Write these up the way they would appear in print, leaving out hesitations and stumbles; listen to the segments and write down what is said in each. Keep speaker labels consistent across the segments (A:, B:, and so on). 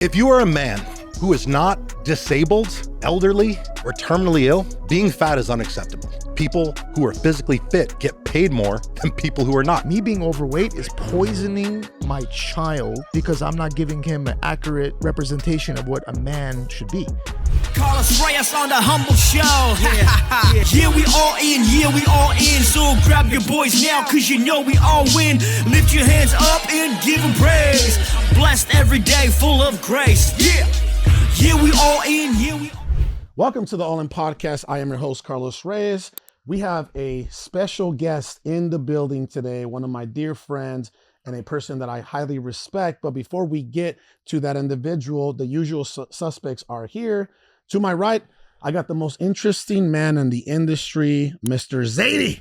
A: If you are a man who is not disabled, elderly, or terminally ill, being fat is unacceptable. People who are physically fit get paid more than people who are not.
B: Me being overweight is poisoning my child because I'm not giving him an accurate representation of what a man should be.
C: Carlos Reyes on the humble show. Yeah, we all in, yeah, we all in. So grab your boys now, cause you know we all win. Lift your hands up and give them praise. Blessed every day, full of grace. Yeah, we all in, yeah, we all in.
B: Welcome to the All In Podcast. I am your host, Carlos Reyes. We have a special guest in the building today, one of my dear friends and a person that I highly respect. But before we get to that individual, the usual suspects are here. To my right, I got the most interesting man in the industry, Mr. Zady.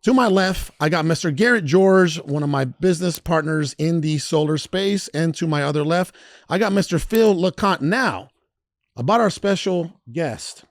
B: To my left, I got Mr. Garret Jors, one of my business partners in the solar space. And to my other left, I got Mr. Phil LeConte. Now, about our special guest.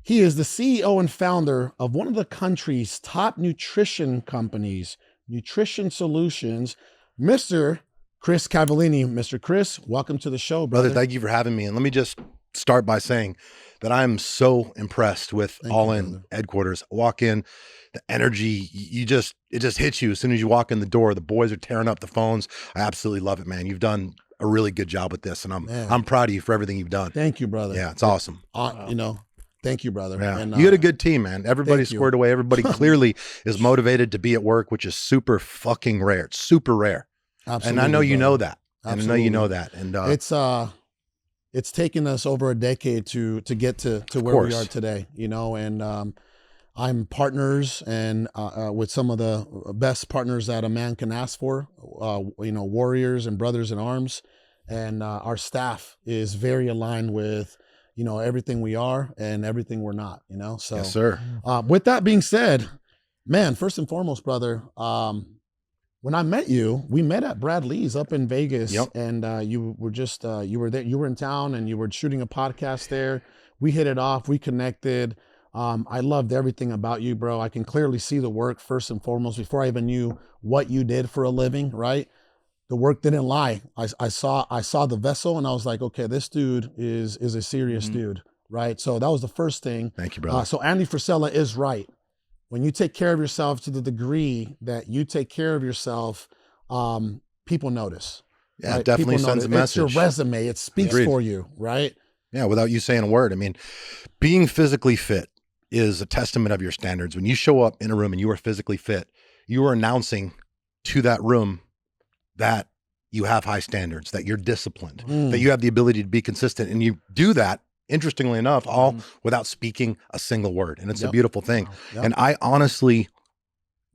B: He is the CEO and founder of one of the country's top nutrition companies, Nutrition Solutions, Mr. Chris Cavallini. Mr. Chris, welcome to the show, brother.
A: Thank you for having me. And let me just start by saying that I'm so impressed with All In headquarters. Walk in, the energy, it just hits you as soon as you walk in the door. The boys are tearing up the phones. I absolutely love it, man. You've done a really good job with this, and I'm proud of you for everything you've done.
B: Thank you, brother.
A: Yeah, it's awesome.
B: Thank you, brother.
A: Yeah.
B: And,
A: you got a good team, man. Everybody's squared away. Everybody clearly is motivated to be at work, which is super fucking rare. It's super rare. Absolutely, and I know you know that. And I know you know that. And
B: it's taken us over a decade to get to where we are today, you know, and I'm partners and with some of the best partners that a man can ask for, you know, warriors and brothers in arms. And our staff is very aligned with, you know, everything we are and everything we're not, you know. So
A: yes, sir.
B: With that being said, man, first and foremost, brother, when I met you, we met at Brad Lee's up in Vegas.
A: Yep.
B: And you were just, you were there, you were in town and you were shooting a podcast there. We hit it off, we connected. I loved everything about you, bro. I can clearly see the work first and foremost before I even knew what you did for a living, right? The work didn't lie. I saw the vessel and I was like, okay, this dude is a serious dude, right? So that was the first thing.
A: Thank you, brother.
B: So Andy Frisella is right. When you take care of yourself to the degree that you take care of yourself, people notice.
A: Yeah,
B: right?
A: it definitely sends a message.
B: It's your resume. It speaks for you, right?
A: Yeah, without you saying a word. I mean, being physically fit is a testament of your standards. When you show up in a room and you are physically fit, you are announcing to that room that you have high standards, that you're disciplined, that you have the ability to be consistent. And you do that, interestingly enough, all without speaking a single word. And it's a beautiful thing. Wow. And I honestly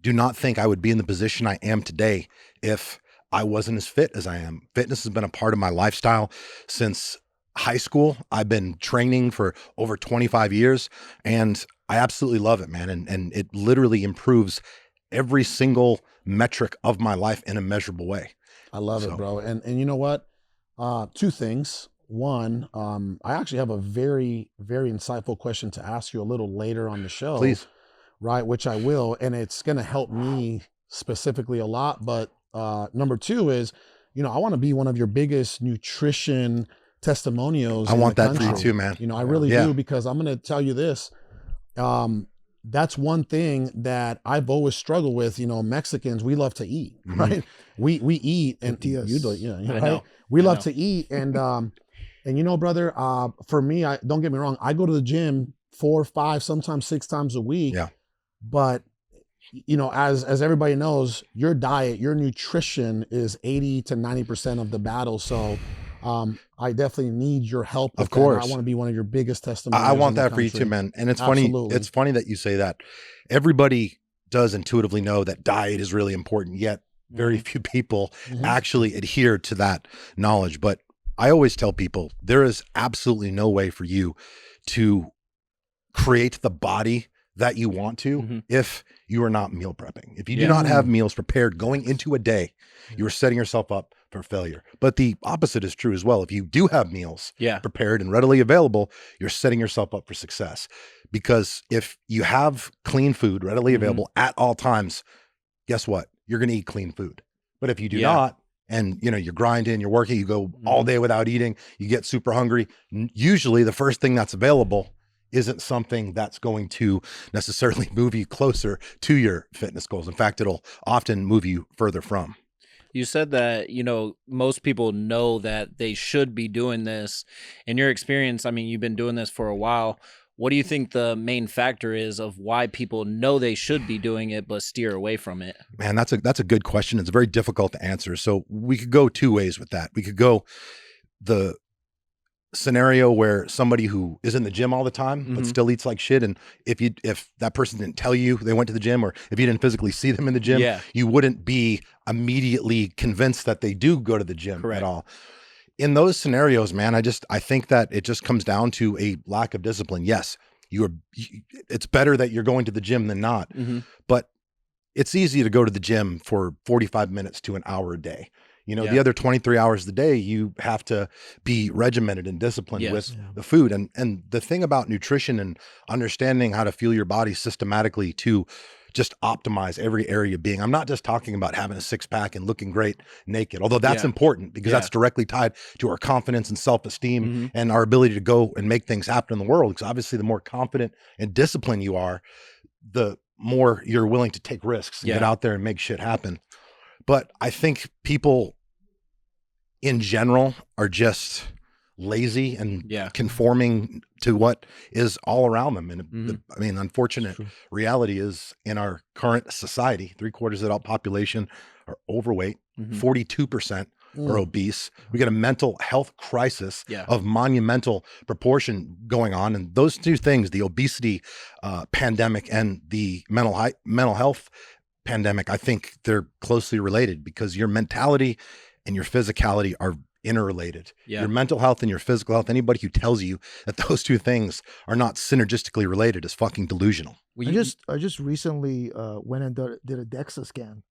A: do not think I would be in the position I am today if I wasn't as fit as I am. Fitness has been a part of my lifestyle since high school. I've been training for over 25 years and I absolutely love it, man. And it literally improves every single metric of my life in a measurable way.
B: I love it, bro. And you know what? Two things. One, I actually have a very, very insightful question to ask you a little later on the show.
A: Please.
B: Right, which I will. And it's going to help me specifically a lot. But number two is, you know, I want to be one of your biggest nutrition testimonials.
A: I want that
B: country.
A: for you too, man.
B: You know, I really do, because I'm going to tell you this. That's one thing that I've always struggled with. You know, Mexicans, we love to eat, right? We eat, and you do, you know, right? We love to eat, and you know, brother, for me, don't get me wrong, I go to the gym 4, 5, sometimes 6 times a week.
A: Yeah.
B: But you know, as everybody knows, your diet, your nutrition is 80 to 90% of the battle. So I definitely need your help.
A: Of course.
B: I want to be one of your biggest testimonials.
A: I want that for you too, man. And it's funny. It's funny that you say that. Everybody does intuitively know that diet is really important, yet very few people actually adhere to that knowledge. But I always tell people there is absolutely no way for you to create the body that you want to if you are not meal prepping. If you do not have meals prepared going into a day, you are setting yourself up for failure. But the opposite is true as well. If you do have meals prepared and readily available, you're setting yourself up for success. Because if you have clean food readily available at all times, guess what? You're going to eat clean food. But if you do not, and you're grinding, you're working, you go all day without eating, you get super hungry. Usually the first thing that's available isn't something that's going to necessarily move you closer to your fitness goals. In fact, it'll often move you further from.
D: You said that, most people know that they should be doing this. In your experience, I mean, you've been doing this for a while. What do you think the main factor is of why people know they should be doing it but steer away from it?
A: Man, that's a good question. It's very difficult to answer. So we could go two ways with that. We could go the scenario where somebody who is in the gym all the time but still eats like shit, and if that person didn't tell you they went to the gym, or if you didn't physically see them in the gym, you wouldn't be immediately convinced that they do go to the gym at all. In those scenarios, man, I think that it just comes down to a lack of discipline. Yes, it's better that you're going to the gym than not, but it's easy to go to the gym for 45 minutes to an hour a day. The other 23 hours of the day, you have to be regimented and disciplined with the food. And the thing about nutrition and understanding how to fuel your body systematically to just optimize every area of being. I'm not just talking about having a six pack and looking great naked, although that's important because that's directly tied to our confidence and self-esteem and our ability to go and make things happen in the world. Because obviously the more confident and disciplined you are, the more you're willing to take risks and get out there and make shit happen. But I think people in general are just lazy and conforming to what is all around them. And unfortunate reality is in our current society, 3/4 of the adult population are overweight, 42% are obese. We got a mental health crisis of monumental proportion going on. And those two things, the obesity pandemic and the mental health pandemic, I think they're closely related because your mentality and your physicality are interrelated. Your mental health and your physical health, anybody who tells you that those two things are not synergistically related is fucking delusional.
E: I just recently went and did a DEXA scan.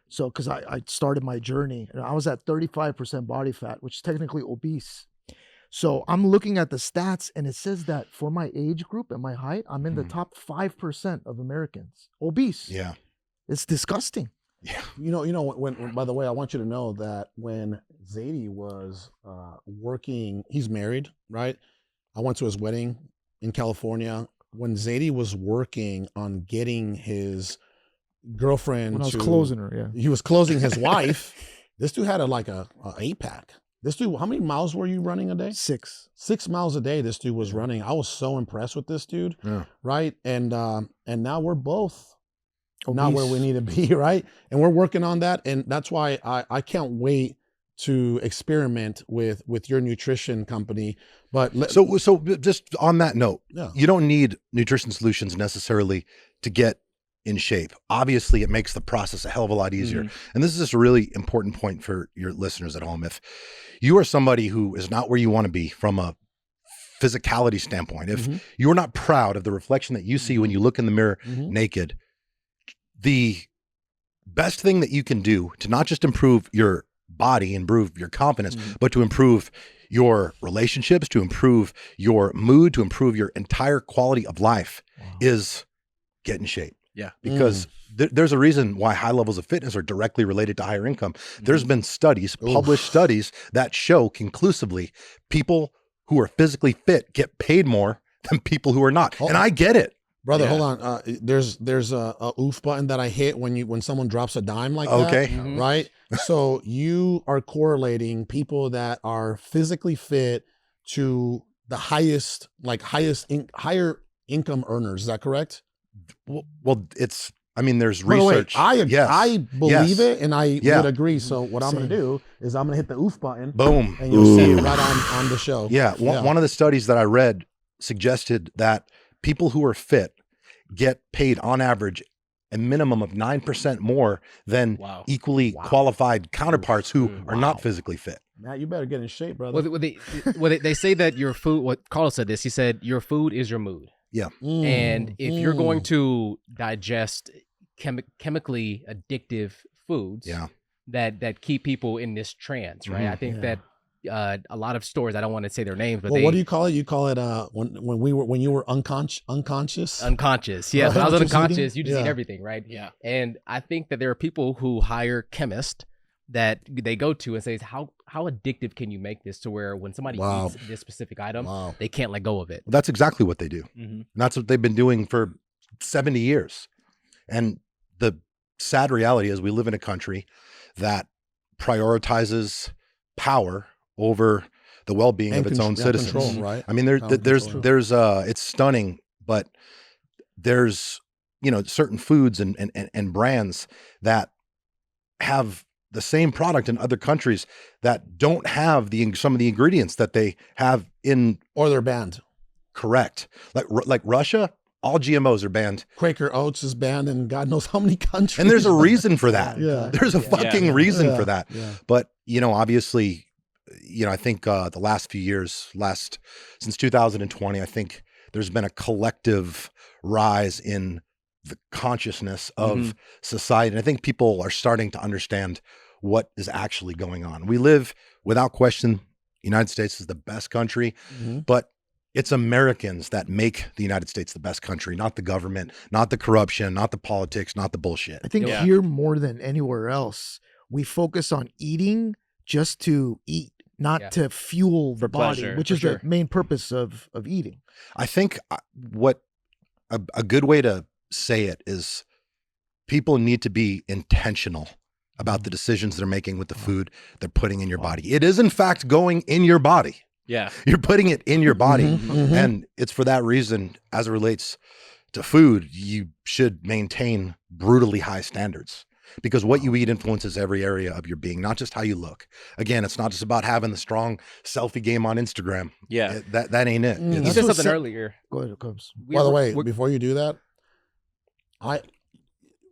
E: So, because I started my journey and I was at 35% body fat, which is technically obese. So I'm looking at the stats and it says that for my age group and my height, I'm in the top 5% of Americans obese.
A: Yeah.
E: It's disgusting.
A: Yeah.
B: When by the way, I want you to know that when Zady was working, he's married, right? I went to his wedding in California. When Zady was working on getting his girlfriend,
E: when I was closing her,
B: he was closing his wife. This dude had a 8-pack. This dude, how many miles were you running a day?
E: 6
B: miles a day. This dude was running. I was so impressed with this dude, right? And now we're both not where we need to be, right? And we're working on that, and that's why I can't wait to experiment with your nutrition company. But
A: so just on that note, you don't need nutrition solutions necessarily to get in shape. Obviously, it makes the process a hell of a lot easier. And this is just a really important point for your listeners at home. If you are somebody who is not where you want to be from a physicality standpoint, if you're not proud of the reflection that you see when you look in the mirror naked, the best thing that you can do to not just improve your body, improve your confidence, but to improve your relationships, to improve your mood, to improve your entire quality of life is get in shape.
D: Yeah.
A: Because there's a reason why high levels of fitness are directly related to higher income. There's been studies, published studies that show conclusively people who are physically fit get paid more than people who are not. And I get it.
B: Brother, hold on. There's a oof button that I hit when someone drops a dime like that. Right? So you are correlating people that are physically fit to the higher income earners. Is that correct?
A: Well, there's research.
B: I believe it, and I would agree. So what I'm going to do is I'm going to hit the oof button.
A: Boom.
B: And you'll see it right on the show.
A: Yeah. One of the studies that I read suggested that people who are fit get paid on average a minimum of 9% more than equally qualified counterparts who are not physically fit.
B: Matt, you better get in shape, brother.
F: They say that your food, what Carlos said this, he said, your food is your mood.
A: Yeah.
F: And if you're going to digest chemically addictive foods that keep people in this trance, right? I think that a lot of stores, I don't want to say their names, but
B: what do you call it? You call it when you were unconscious?
F: Unconscious. Yeah. When I was unconscious, you just eat everything, right? Yeah. And I think that there are people who hire chemists that they go to and says, how addictive can you make this to where when somebody eats this specific item, they can't let go of it?
A: That's exactly what they do. And that's what they've been doing for 70 years. And the sad reality is we live in a country that prioritizes power over the well-being of its own citizens.
B: Control, right?
A: I mean, there's it's stunning, but there's, you know, certain foods and brands that have the same product in other countries that don't have some of the ingredients that they have in,
B: or they're banned.
A: Correct. Like Russia, all GMOs are banned.
B: Quaker Oats is banned in God knows how many countries.
A: And there's a reason for that. There's a
B: fucking
A: fucking reason for that. But, you know, obviously, you know, I think the last few years, since 2020, I think there's been a collective rise in the consciousness of society. And I think people are starting to understand what is actually going on. We live, without question, the United States is the best country, but it's Americans that make the United States the best country, not the government, not the corruption, not the politics, not the bullshit.
E: I think here more than anywhere else, we focus on eating just to eat, not to fuel the body,
D: pleasure,
E: which is the main purpose of eating.
A: I think what a good way to say it is people need to be intentional about the decisions they're making with the food they're putting in your body. It is in fact going in your body.
D: Yeah.
A: You're putting it in your body. And it's for that reason, as it relates to food, you should maintain brutally high standards, because what you eat influences every area of your being, not just how you look. Again, it's not just about having the strong selfie game on Instagram.
D: Yeah.
A: That ain't it.
F: You said something earlier.
E: Go ahead, Combs.
B: By the way, before you do that,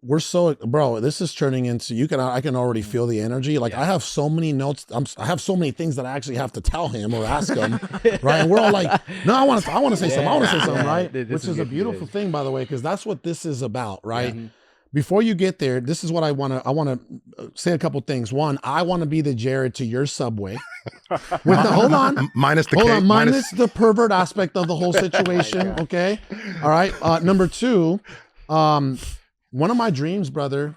B: we're so, bro, this is turning into, I can already feel the energy. Like I have so many notes. I have so many things that I actually have to tell him or ask him. Right. And we're all like, no, I want to say something. I want to say something. Right. Which is a beautiful thing, by the way, because that's what this is about. Right. Before you get there, this is what I want to say a couple things. One, I want to be the Jared to your Subway. Hold on.
A: Minus
B: the pervert aspect of the whole situation. Okay. All right. Number two, one of my dreams, brother.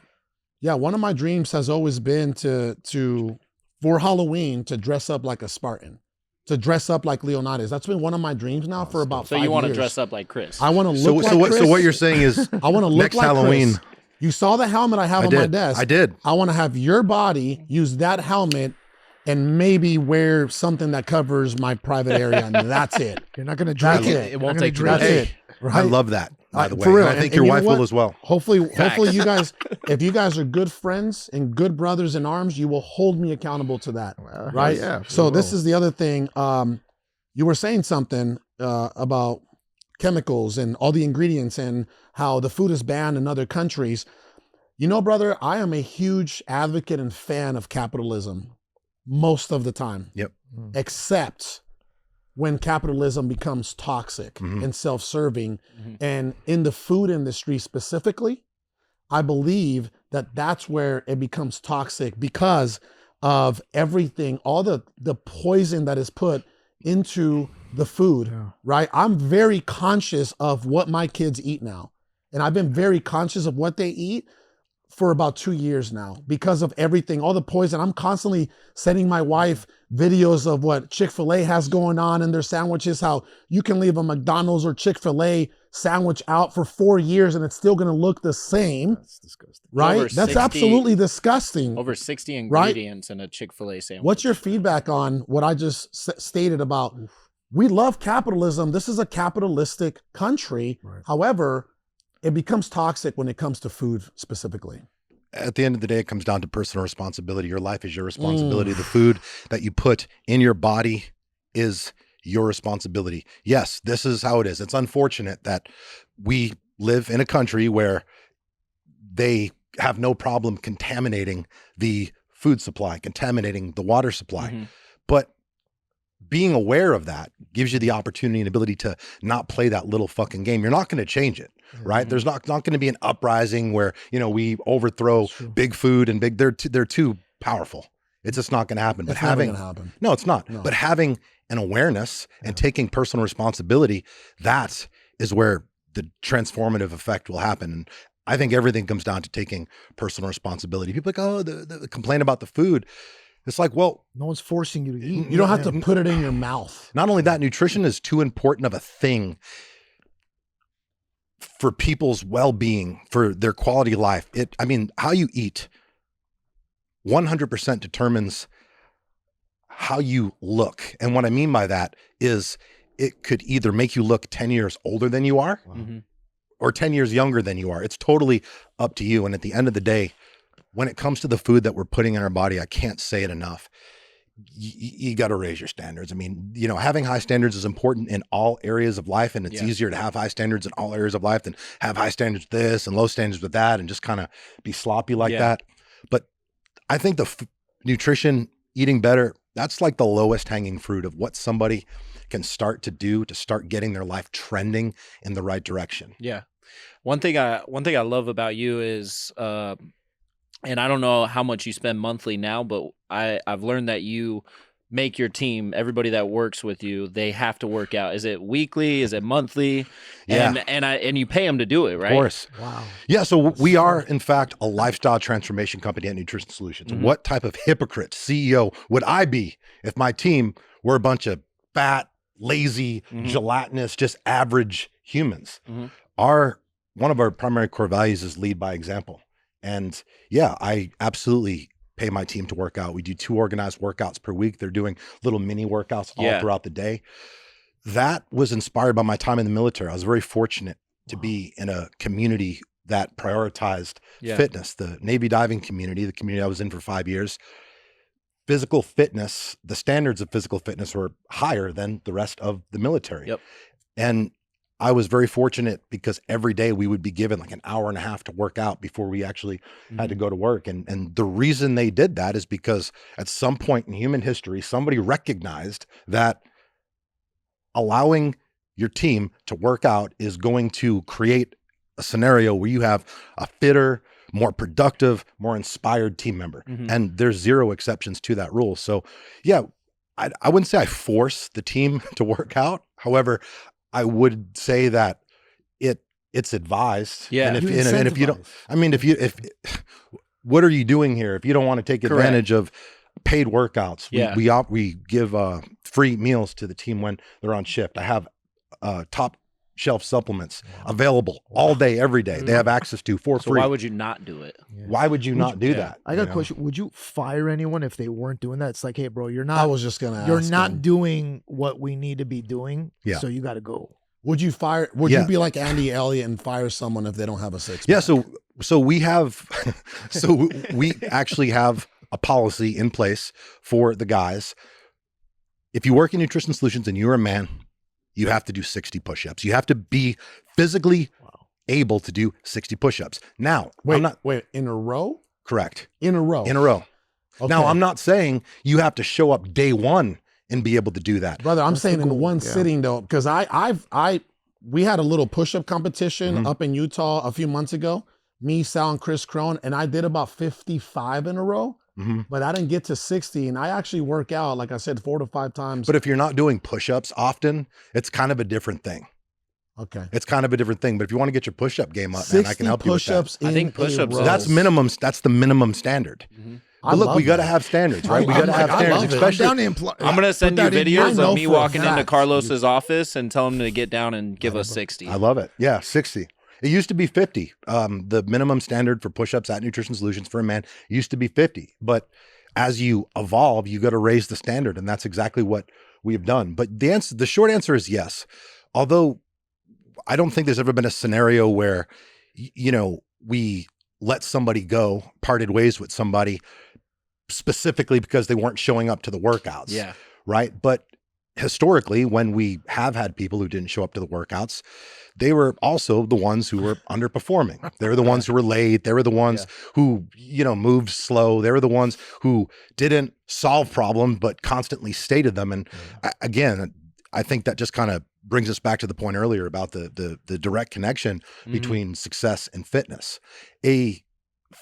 B: Yeah, one of my dreams has always been to for Halloween to dress up like a Spartan, to dress up like Leonidas. That's been one of my dreams now for about 5 years.
D: So you want to dress up like Chris?
B: I want to look like Chris.
A: So what you're saying is,
B: I want to look
A: next
B: like
A: Halloween.
B: Chris. You saw the helmet I have on my desk.
A: I did.
B: I want to have your body use that helmet and maybe wear something that covers my private area, and that's it.
E: You're not going to dress it.
F: It won't take too
B: That's
F: much.
B: it. Right?
A: I love that. By the way,
B: for real.
A: I think your wife will as well.
B: Hopefully you guys, if you guys are good friends and good brothers in arms, you will hold me accountable to that. Right?
E: Yeah.
B: So this is the other thing. You were saying something about chemicals and all the ingredients and how the food is banned in other countries. You know, brother, I am a huge advocate and fan of capitalism most of the time.
A: Yep.
B: Except when capitalism becomes toxic and self-serving. And in the food industry specifically, I believe that that's where it becomes toxic because of everything, all the poison that is put into the food, right? I'm very conscious of what my kids eat now. And I've been very conscious of what they eat for about 2 years now because of everything, all the poison. I'm constantly sending my wife videos of what Chick-fil-A has going on in their sandwiches, how you can leave a McDonald's or Chick-fil-A sandwich out for 4 years and it's still going to look the same.
E: That's disgusting.
B: Right?
D: Over
B: That's
D: 60
B: absolutely disgusting.
D: Over 60 ingredients in a Chick-fil-A sandwich.
B: What's your feedback on what I just stated about we love capitalism. This is a capitalistic country.
E: Right.
B: However, it becomes toxic when it comes to food specifically.
A: At the end of the day, it comes down to personal responsibility. Your life is your responsibility. The food that you put in your body is your responsibility. Yes, this is how it is. It's unfortunate that we live in a country where they have no problem contaminating the food supply, contaminating the water supply. But being aware of that gives you the opportunity and ability to not play that little fucking game. You're not going to change it, right? There's not going to be an uprising where, you know, we overthrow big food and they're too powerful. It's just not going to happen. But
B: It's never gonna happen.
A: No, it's not.
B: No.
A: But having an awareness and taking personal responsibility, that is where the transformative effect will happen. And I think everything comes down to taking personal responsibility. People are like, oh, the complain about the food. It's like, well,
E: No one's forcing you to eat.
B: You don't have to put it in your mouth.
A: not only that, nutrition is too important of a thing for people's well-being, for their quality of life. I mean, how you eat 100% determines how you look. And what I mean by that is it could either make you look 10 years older than you are or 10 years younger than you are. It's totally up to you. And at the end of the day, when it comes to the food that we're putting in our body, I can't say it enough. You got to raise your standards. I mean, you know, having high standards is important in all areas of life, and it's easier to have high standards in all areas of life than have high standards with this and low standards with that and just kind of be sloppy like that. But I think the nutrition, eating better, that's like the lowest hanging fruit of what somebody can start to do to start getting their life trending in the right direction.
D: Yeah. One thing I love about you is, and I don't know how much you spend monthly now, but I've learned that you make your team, everybody that works with you, they have to work out. Is it weekly? Is it monthly?
A: Yeah.
D: And you pay them to do it, right?
A: Of course.
E: Wow.
A: Yeah. So we are, in fact, a lifestyle transformation company at Nutrition Solutions. What type of hypocrite CEO would I be if my team were a bunch of fat, lazy, gelatinous, just average humans? One of our primary core values is lead by example. And yeah, I absolutely pay my team to work out. We do 2 organized workouts per week. They're doing little mini workouts all throughout the day. That was inspired by my time in the military. I was very fortunate to be in a community that prioritized fitness, the Navy diving community, the community I was in for 5 years. Physical fitness, the standards of physical fitness were higher than the rest of the military. And I was very fortunate because every day we would be given like an hour and a half to work out before we actually had to go to work. And the reason they did that is because at some point in human history, somebody recognized that allowing your team to work out is going to create a scenario where you have a fitter, more productive, more inspired team member. And there's 0 exceptions to that rule. So yeah, I wouldn't say I force the team to work out. However, I would say that it's advised.
D: Yeah.
A: And if you don't, I mean, if what are you doing here? If you don't want to take advantage of paid workouts, we give free meals to the team when they're on shift. I have top shelf supplements available all day, every day. They have access to for free.
D: Why would you not do it?
A: Why would you not do that?
E: I got a question. Would you fire anyone if they weren't doing that? It's like, hey, bro, you're not.
B: I was just gonna ask.
E: You're not doing what we need to be doing.
A: Yeah.
E: So you got to go.
B: Would you fire? Would you be like Andy Elliott and fire someone if they don't have a 6-pack?
A: Yeah. So we have, so we actually have a policy in place for the guys. If you work in Nutrition Solutions and you're a man, you have to do 60 push-ups. You have to be physically able to do 60 push-ups. Now,
B: wait, in a row?
A: Correct.
B: In a row.
A: In a row.
B: Okay.
A: Now, I'm not saying you have to show up day one and be able to do that.
B: Brother, I'm saying in one sitting though, because we had a little push-up competition up in Utah a few months ago. Me, Sal, and Chris Crone, and I did about 55 in a row. But I didn't get to 60, and I actually work out, like I said, 4 to 5 times.
A: But if you're not doing push-ups often, it's kind of a different thing.
B: Okay.
A: It's kind of a different thing. But if you want to get your push-up game up, man, I can help you with that.
D: I think push-ups.
A: That's minimum. That's the minimum standard. But look, we got to have standards, right? We got to have standards, especially.
D: I'm going to send you videos of me walking into Carlos's office and tell him to get down and give us 60.
A: I love it. Yeah, 60. It used to be 50. The minimum standard for push-ups at Nutrition Solutions for a man used to be 50. But as you evolve, you got to raise the standard, and that's exactly what we have done. But the short answer is yes. Although I don't think there's ever been a scenario where, we let somebody go, parted ways with somebody specifically because they weren't showing up to the workouts.
D: Yeah.
A: Right. But historically, when we have had people who didn't show up to the workouts, they were also the ones who were underperforming. They were the ones who were late. They were the ones who, moved slow. They were the ones who didn't solve problems, but constantly stated them. And again, I think that just kind of brings us back to the point earlier about the direct connection between success and fitness. A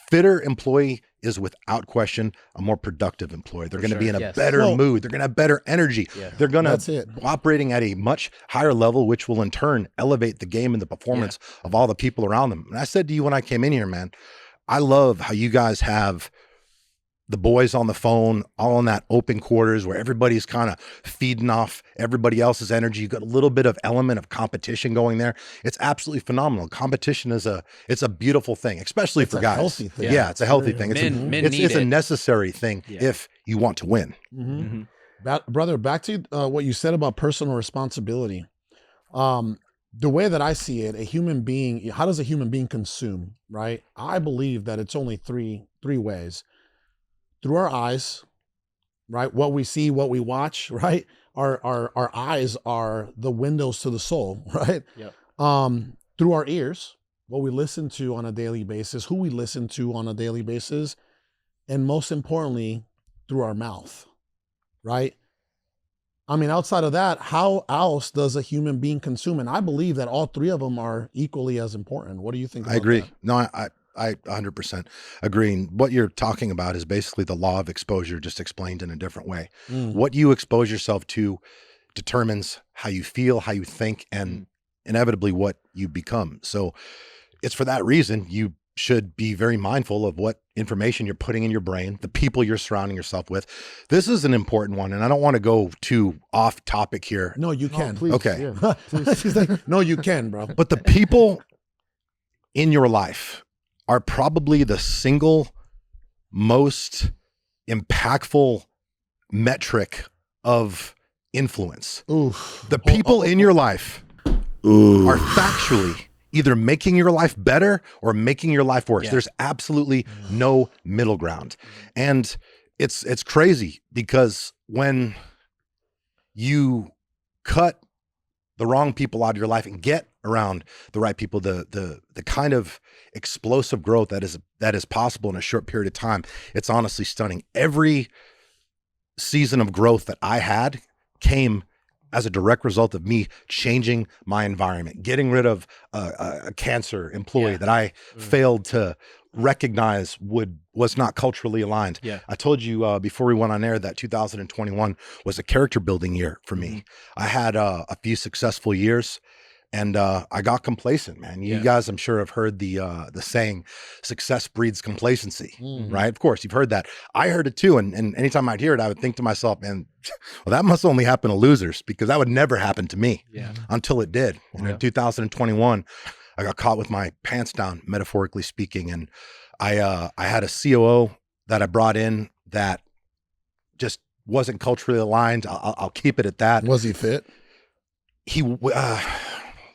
A: fitter employee is without question a more productive employee. They're going to be in a
F: Yes.
A: better mood. They're going to have better energy.
F: Yeah.
A: They're going
B: That's
A: to
B: it.
A: operating at a much higher level, which will in turn elevate the game and the performance of all the people around them. And I said to you when I came in here, man, I love how you guys have the boys on the phone, all in that open quarters where everybody's kind of feeding off everybody else's energy. You got a little bit of element of competition going there. It's absolutely phenomenal. Competition is it's a beautiful thing, especially
B: It's
A: for
B: a
A: guys.
B: healthy thing.
A: Yeah, it's a healthy thing. It's,
D: Men
A: it's
D: need
A: a
D: it.
A: necessary thing if you want to win.
B: Brother, back to what you said about personal responsibility. The way that I see it, a human being, how does a human being consume, right? I believe that it's only three ways. Through our eyes, right? What we see, what we watch, right? Our eyes are the windows to the soul, right?
F: Yep.
B: Through our ears, what we listen to on a daily basis, who we listen to on a daily basis, and most importantly, through our mouth, right? I mean, outside of that, how else does a human being consume? And I believe that all three of them are equally as important. What do you think about
A: I agree.
B: that?
A: No, I 100% agree. And what you're talking about is basically the law of exposure, just explained in a different way. What you expose yourself to determines how you feel, how you think, and inevitably what you become. So it's for that reason you should be very mindful of what information you're putting in your brain, the people you're surrounding yourself with. This is an important one, and I don't want to go too off topic here.
B: No, you can.
E: Please,
A: Okay.
E: yeah, please.
B: He's like, no, you can, bro.
A: But the people in your life are probably the single most impactful metric of influence.
B: Oof.
A: The people in your life are factually either making your life better or making your life worse. There's absolutely no middle ground. And it's crazy because when you cut the wrong people out of your life and get around the right people, the kind of explosive growth that is possible in a short period of time, it's honestly stunning. Every season of growth that I had came as a direct result of me changing my environment, getting rid of a cancer employee that I failed to recognize was not culturally aligned. I told you before we went on air that 2021 was a character building year for me. I had a few successful years, and I got complacent, man. You guys, I'm sure, have heard the saying, "Success breeds complacency," right? Of course, you've heard that. I heard it too, and anytime I'd hear it, I would think to myself, "Man, well, that must only happen to losers, because that would never happen to me until it did." And in 2021, I got caught with my pants down, metaphorically speaking, and I had a COO that I brought in that just wasn't culturally aligned. I'll keep it at that.
B: Was he fit?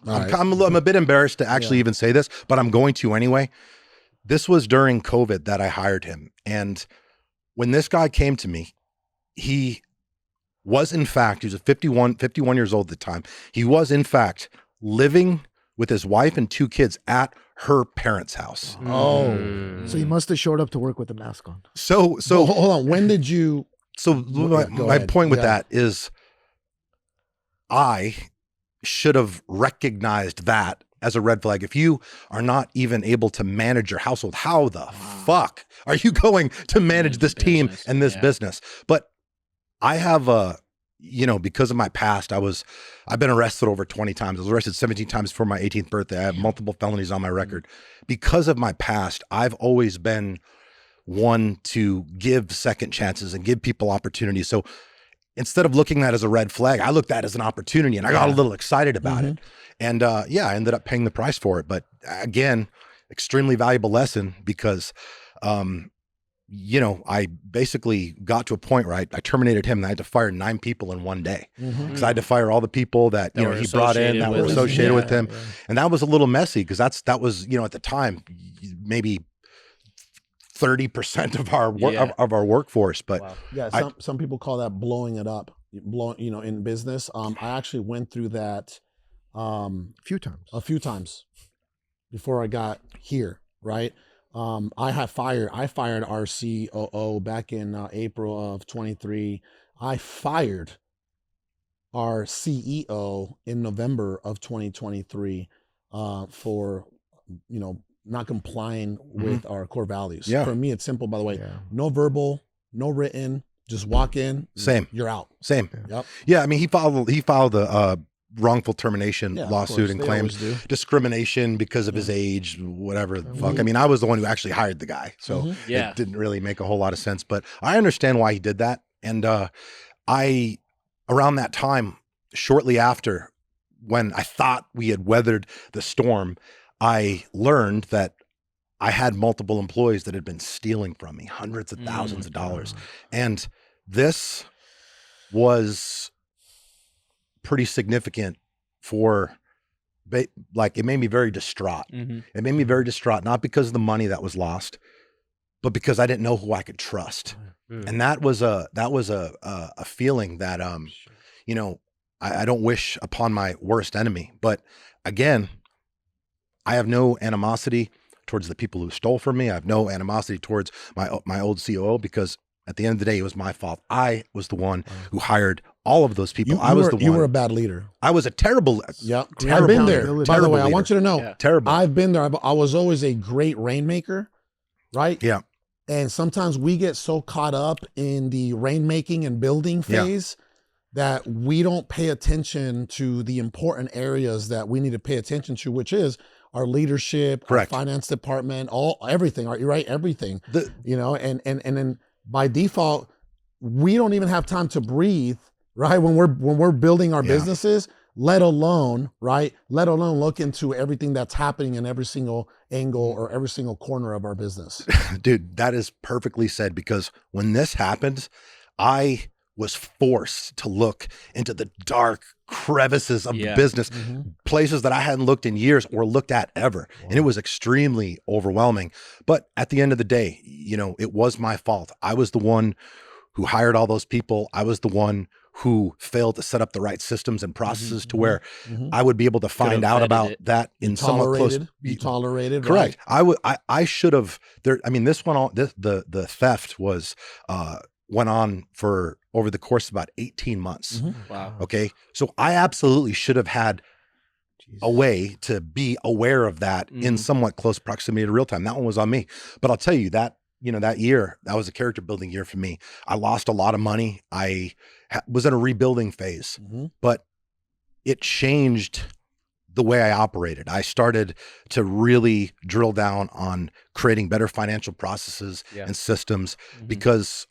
A: I'm a bit embarrassed to actually even say this, but I'm going to anyway. This was during COVID that I hired him. And when this guy came to me, he was in fact, he was 51 years old at the time. He was in fact living with his wife and 2 kids at her parents' house.
B: Oh.
E: So you must have showed up to work with a mask on.
A: So
B: Well, hold on. When did you?
A: So my
B: ahead.
A: point with
B: Yeah.
A: that is I should have recognized that as a red flag. If you are not even able to manage your household, how the fuck are you going to manage this team
D: business.
A: and this business? But I have because of my past, I've been arrested over 20 times. I was arrested 17 times for my 18th birthday. I have multiple felonies on my record. Because of my past, I've always been one to give second chances and give people opportunities. So instead of looking at that as a red flag, I looked at it as an opportunity, and I got a little excited about it. And I ended up paying the price for it. But again, extremely valuable lesson, because I basically got to a point where I terminated him, and I had to fire 9 people in one day, because I had to fire all the people that
D: That were
A: he brought in that were associated with him.
E: Yeah.
A: And that was a little messy, because that was at the time maybe 30% of our of our workforce. But
B: Yeah, some people call that blowing it up. In business. I actually went through that
E: A few times.
B: before I got here, right? I fired our COO back in April of 23. I fired our CEO in November of 2023 for not complying with our core values.
A: Yeah.
B: For me, it's simple, by the way.
E: Yeah.
B: No verbal, no written, just walk in.
A: Same.
B: You're out.
A: Same.
B: Yep.
A: Yeah, I mean, he filed the wrongful termination
B: Yeah, of
A: lawsuit
B: course.
A: and
B: They
A: claimed
B: always do.
A: discrimination because of his age, whatever the fuck. I mean, I was the one who actually hired the guy, so
D: Yeah.
A: it didn't really make a whole lot of sense. But I understand why he did that, and around that time, shortly after, when I thought we had weathered the storm, I learned that I had multiple employees that had been stealing from me hundreds of thousands of dollars. And this was pretty significant for, like, it made me very distraught. It made me very distraught, not because of the money that was lost, but because I didn't know who I could trust. And that was a feeling that, you know, I don't wish upon my worst enemy. But again, I have no animosity towards the people who stole from me. I have no animosity towards my old COO, because at the end of the day, it was my fault. I was the one who hired all of those people.
B: You were a bad leader.
A: I was a terrible.
B: Yep. I've
A: terrible
B: been there.
A: leader.
B: By the way, I
A: Terrible
B: want you to know,
D: Yeah.
A: Terrible.
B: I've been there. I was always a great rainmaker, right?
A: Yeah.
B: And sometimes we get so caught up in the rainmaking and building
A: Yeah.
B: phase that we don't pay attention to the important areas that we need to pay attention to, which is our leadership,
A: Correct.
B: our finance department, everything. Right? Everything. You know, and then by default, we don't even have time to breathe, right? When we're building our businesses, let alone look into everything that's happening in every single angle or every single corner of our business.
A: Dude, that is perfectly said, because when this happened, I was forced to look into the dark crevices of the business, places that I hadn't looked in years or looked at ever. And it was extremely overwhelming. But at the end of the day, you know, it was my fault. I was the one who hired all those people. I was the one who failed to set up the right systems and processes to where I would be able to find out about that in somewhat close.
B: You tolerated,
A: correct.
B: right?
A: I should have there. I mean, this went on, the theft was, went on for over the course of about 18 months.
D: Wow.
A: Okay. So I absolutely should have had a way to be aware of that in somewhat close proximity to real time. That one was on me. But I'll tell you that, you know, that year, that was a character building year for me. I lost a lot of money. I was in a rebuilding phase, but it changed the way I operated. I started to really drill down on creating better financial processes and systems because,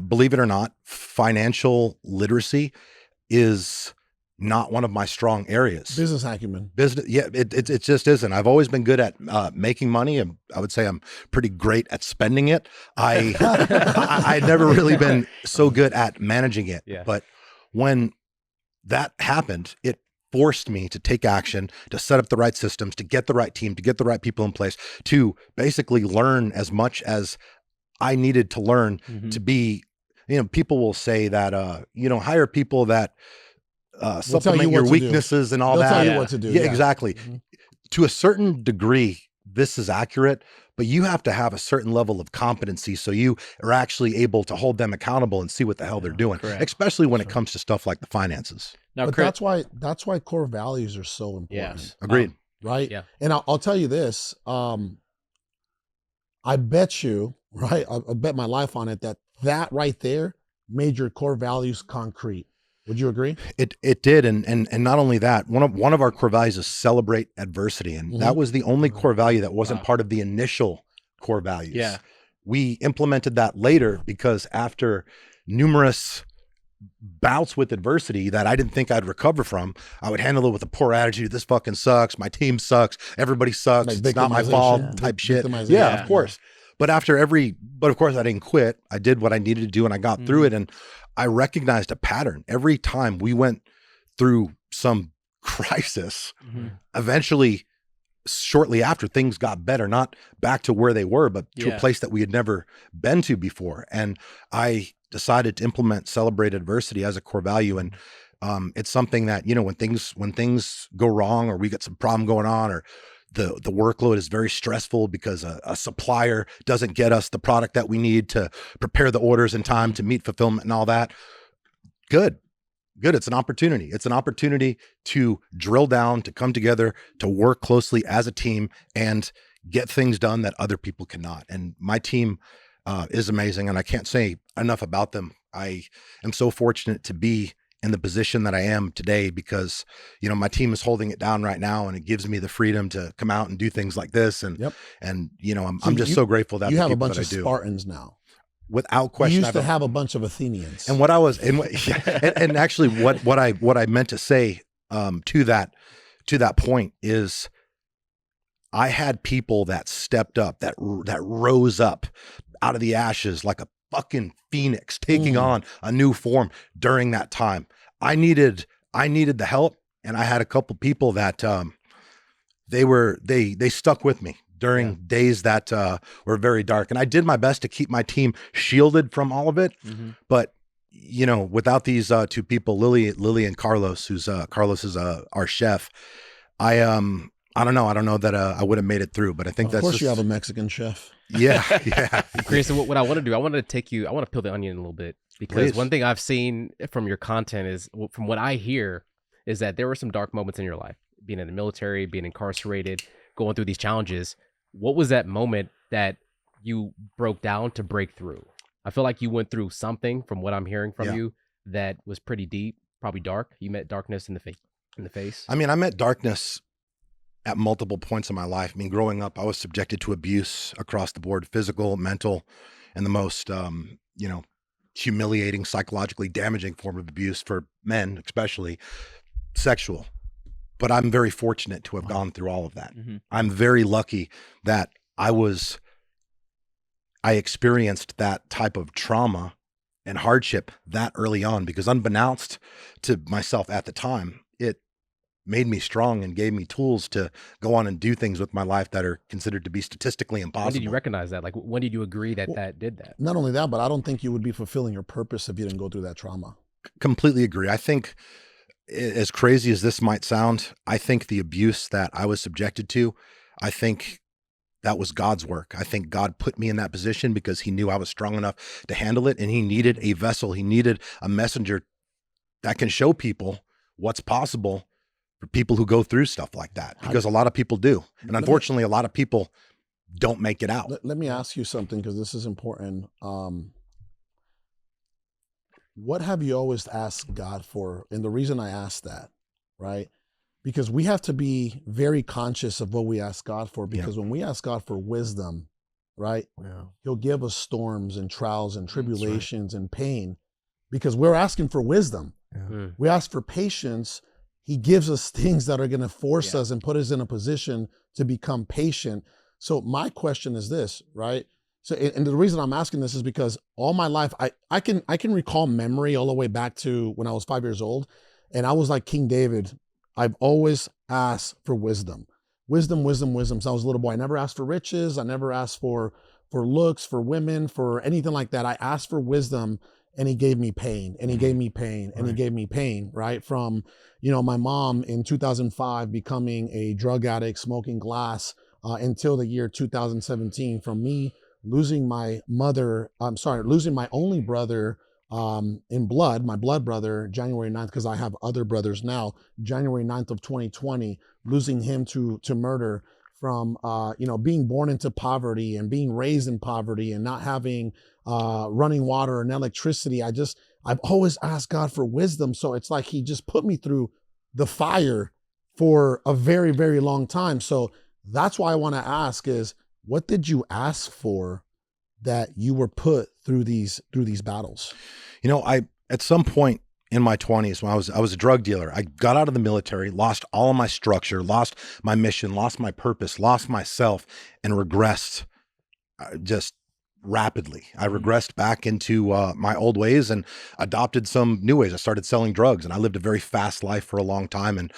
A: believe it or not, financial literacy is not one of my strong areas.
B: Business acumen.
A: It just isn't. I've always been good at making money, and I would say I'm pretty great at spending it. I'd never really been so good at managing it. But when that happened, it forced me to take action, to set up the right systems, to get the right team, to get the right people in place, to basically learn as much as I needed to learn to be, you know, people will say that, you know, hire people that supplement your weaknesses and all
B: They'll
A: that.
B: tell you what to do.
A: Yeah, exactly. To a certain degree, this is accurate, but you have to have a certain level of competency so you are actually able to hold them accountable and see what the hell they're doing, especially when it comes to stuff like the finances.
D: Now,
B: But that's why core values are so important.
D: Yes.
A: Agreed.
B: Right?
F: Yeah.
B: And I'll tell you this, I bet you, right? I bet my life on it that right there made your core values concrete. Would you agree?
A: It did, and not only that, one of our core values is celebrate adversity, and that was the only core value that wasn't part of the initial core values.
D: Yeah.
A: We implemented that later because after numerous bouts with adversity that I didn't think I'd recover from, I would handle it with a poor attitude. This fucking sucks. My team sucks. Everybody sucks.
B: Like
A: it's not my fault type shit.
B: Victimization.
A: Yeah, of course. But of course I didn't quit. I did what I needed to do and I got through it. And I recognized a pattern. Every time we went through some crisis, eventually, shortly after, things got better, not back to where they were, but to a place that we had never been to before. And I decided to implement celebrate adversity as a core value. And it's something that, you know, when things go wrong or we get some problem going on, or the workload is very stressful because a supplier doesn't get us the product that we need to prepare the orders in time to meet fulfillment and all that. Good. It's an opportunity. It's an opportunity to drill down, to come together, to work closely as a team and get things done that other people cannot. And my team is amazing, and I can't say enough about them. I am so fortunate to be in the position that I am today because, you know, my team is holding it down right now, and it gives me the freedom to come out and do things like this. And, and, you know, I'm just so grateful that
B: you
A: the
B: have a
A: people
B: bunch
A: that
B: of
A: I do.
B: Spartans now.
A: Without question.
B: You used to have a bunch of Athenians.
A: And what I was, and actually what I meant to say, to that point is I had people that stepped up, that rose up out of the ashes like a fucking phoenix, taking on a new form during that time. I needed the help, and I had a couple people that they stuck with me during days that were very dark, and I did my best to keep my team shielded from all of it. But you know, without these two people, Lily and Carlos, who's Carlos is our chef, I don't know that I would have made it through. But I think
B: of course you have a Mexican chef.
A: Yeah.
F: Chris, what I want to do, I want to peel the onion a little bit, because one thing I've seen from your content is, from what I hear, is that there were some dark moments in your life, being in the military, being incarcerated, going through these challenges. What was that moment that you broke down to break through? I feel like you went through something, from what I'm hearing from you, that was pretty deep, probably dark. You met darkness in the face.
A: I mean, I met darkness at multiple points in my life. I mean, growing up, I was subjected to abuse across the board, physical, mental, and the most, you know, humiliating, psychologically damaging form of abuse for men, especially sexual. But I'm very fortunate to have gone through all of that. I'm very lucky that I experienced that type of trauma and hardship that early on, because unbeknownst to myself at the time, it made me strong and gave me tools to go on and do things with my life that are considered to be statistically impossible.
F: When did you recognize that? Like, when did you agree that that did that?
B: Not only that, but I don't think you would be fulfilling your purpose if you didn't go through that trauma.
A: Completely agree. I think, as crazy as this might sound, I think the abuse that I was subjected to, I think that was God's work. I think God put me in that position because he knew I was strong enough to handle it, and he needed a vessel. He needed a messenger that can show people what's possible for people who go through stuff like that, because a lot of people do. And unfortunately, a lot of people don't make it out.
B: Let me ask you something, because this is important. What have you always asked God for? And the reason I ask that, right? Because we have to be very conscious of what we ask God for, because when we ask God for wisdom, right? He'll give us storms and trials and tribulations and pain, because we're asking for wisdom. We ask for patience. He gives us things that are going to force us and put us in a position to become patient. So my question is this, right? So, and the reason I'm asking this is because all my life, I can recall memory all the way back to when I was 5 years old, and I was like King David. I've always asked for wisdom. Wisdom. Since I was a little boy, I never asked for riches. I never asked for looks, for women, for anything like that. I asked for wisdom, and he gave me pain, and he gave me pain, and he gave me pain, right? From, you know, my mom in 2005 becoming a drug addict, smoking glass, until the year 2017, from me losing my only brother in blood, my blood brother, January 9th, because I have other brothers now, January 9th of 2020, losing him to murder, from, you know, being born into poverty and being raised in poverty and not having running water and electricity. I've always asked God for wisdom. So it's like he just put me through the fire for a very, very long time. So that's why I want to ask is, what did you ask for that you were put through these battles?
A: You know, at some point in my 20s, when I was a drug dealer, I got out of the military, lost all of my structure, lost my mission, lost my purpose, lost myself, and regressed just rapidly. I regressed back into my old ways and adopted some new ways. I started selling drugs, and I lived a very fast life for a long time. And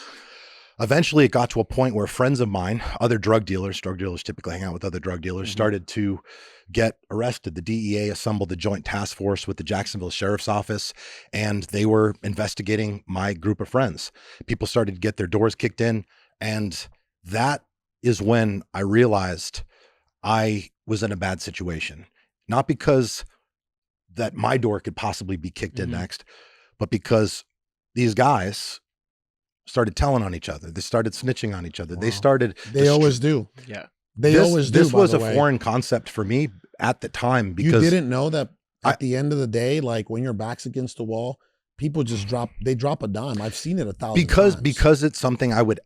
A: eventually it got to a point where friends of mine, other drug dealers typically hang out with other drug dealers, started to get arrested. The DEA assembled a joint task force with the Jacksonville Sheriff's Office, and they were investigating my group of friends. People started to get their doors kicked in, and that is when I realized I was in a bad situation. Not because that my door could possibly be kicked in next, but because these guys started telling on each other. They started snitching on each other. They started.
B: They always do.
D: Yeah.
B: They always do.
A: This was a
B: way.
A: foreign concept for me at the time, because
B: you didn't know that at the end of the day, like when your back's against the wall, people just drop a dime. I've seen it 1,000 times.
A: Because it's something I would,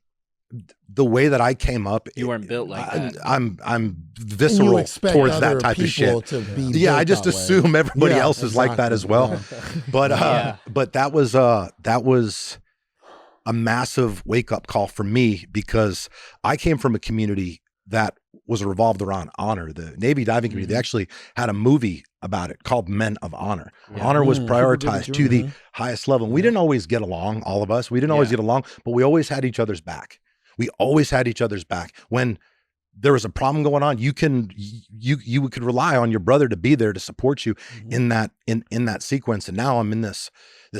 A: the way that I came up,
D: You weren't built like that.
A: I'm visceral towards that type of shit. Yeah, I just assume everybody else is like that as well.
B: Yeah.
A: But that was a massive wake up call for me, because I came from a community that was revolved around honor. The Navy diving community, they actually had a movie about it called Men of Honor. Honor was prioritized to the highest level. And we didn't always get along, all of us. We didn't always get along, but we always had each other's back. We always had each other's back. When there was a problem going on, you could rely on your brother to be there to support you in that sequence. And now I'm in this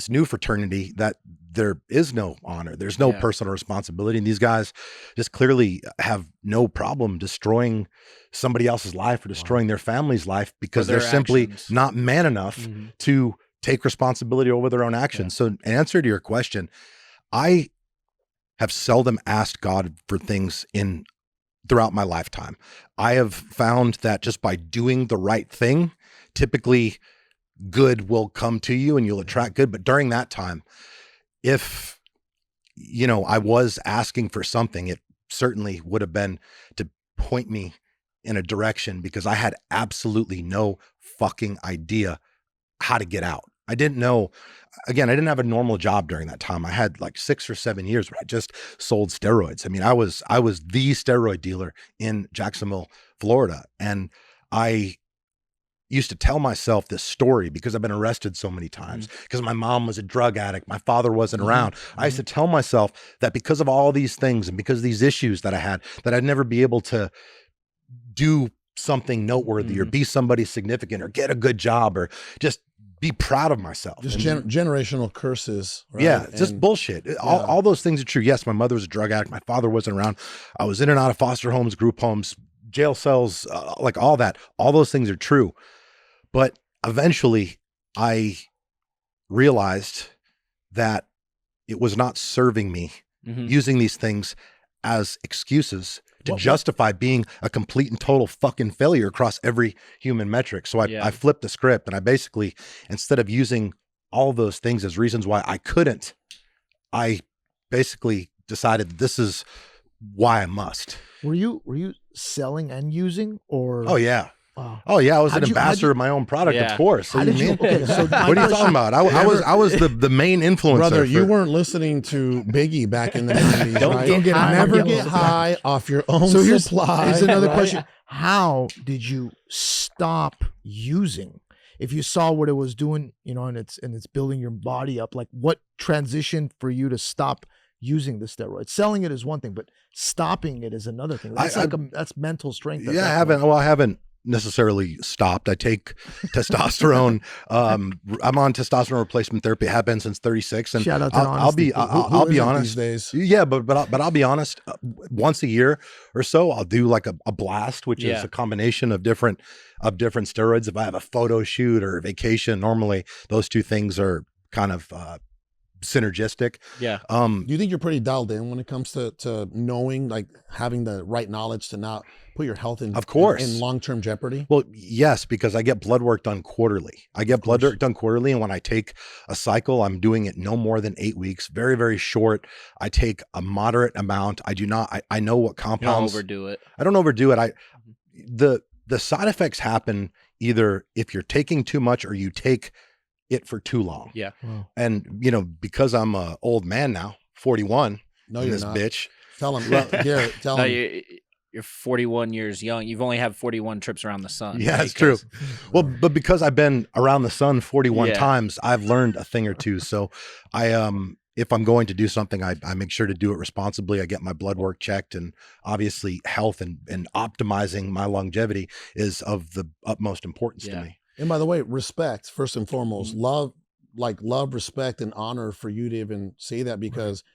A: new fraternity that there is no honor. There's no personal responsibility. And these guys just clearly have no problem destroying somebody else's life or destroying their family's life, because they're simply not man enough to take responsibility over their own actions. So in answer to your question, I have seldom asked God for things throughout my lifetime. I have found that just by doing the right thing, typically good will come to you and you'll attract good. But during that time, if, I was asking for something, it certainly would have been to point me in a direction, because I had absolutely no fucking idea how to get out. I didn't know. Again, I didn't have a normal job during that time. I had like 6 or 7 years where I just sold steroids. I mean, I was the steroid dealer in Jacksonville, Florida. And I used to tell myself this story, because I've been arrested so many times, because my mom was a drug addict, my father wasn't around. I used to tell myself that because of all these things and because of these issues that I had, that I'd never be able to do something noteworthy or be somebody significant or get a good job or just be proud of myself.
B: Just generational curses. Right?
A: Yeah, it's just bullshit. All those things are true. Yes, my mother was a drug addict. My father wasn't around. I was in and out of foster homes, group homes, jail cells, like all that. All those things are true. But eventually I realized that it was not serving me, using these things as excuses to justify being a complete and total fucking failure across every human metric. So I flipped the script, and I basically, instead of using all those things as reasons why I couldn't, I basically decided this is why I must.
E: Were you selling and using, or?
A: Oh yeah. Oh yeah, I was an ambassador of my own product, of course. So what are you talking about? I was the main influencer.
B: Brother, you weren't listening to Biggie back in the 90s. Don't get never get high off your own supply.
E: Here's another question. How did you stop using? If you saw what it was doing, and it's building your body up, like what transition for you to stop using the steroids? Selling it is one thing, but stopping it is another thing. That's that's mental strength.
A: Yeah, I haven't necessarily stopped. I take testosterone. I'm on testosterone replacement therapy. I have been since 36. And
E: shout out to
A: I'll be honest.
B: These days.
A: Yeah, but I'll be honest. Once a year or so, I'll do like a blast, which is a combination of different steroids. If I have a photo shoot or a vacation, normally those two things are kind of synergistic.
D: Yeah.
B: Do you think you're pretty dialed in when it comes to knowing, like having the right knowledge to not put your health in,
A: of course,
B: in long-term jeopardy?
A: Well, yes, because I get blood work done quarterly. And when I take a cycle, I'm doing it no more than 8 weeks. Very, very short. I take a moderate amount. I know what compounds.
D: You don't overdo it.
A: I don't overdo it. The side effects happen either if you're taking too much or you take it for too long.
D: Yeah.
E: Wow.
A: And because I'm a old man now, 41.
B: No, you're
A: this
B: not.
A: Bitch.
B: Tell him, Garret. Tell him.
D: You're 41 years young. You've only had 41 trips around the sun.
A: Yeah,
D: right?
A: it's true. Well, but because I've been around the sun 41 times, I've learned a thing or two. So if I'm going to do something, I make sure to do it responsibly. I get my blood work checked, and obviously health and optimizing my longevity is of the utmost importance to me.
B: And by the way, respect, first and foremost, love, respect, and honor for you to even say that, because,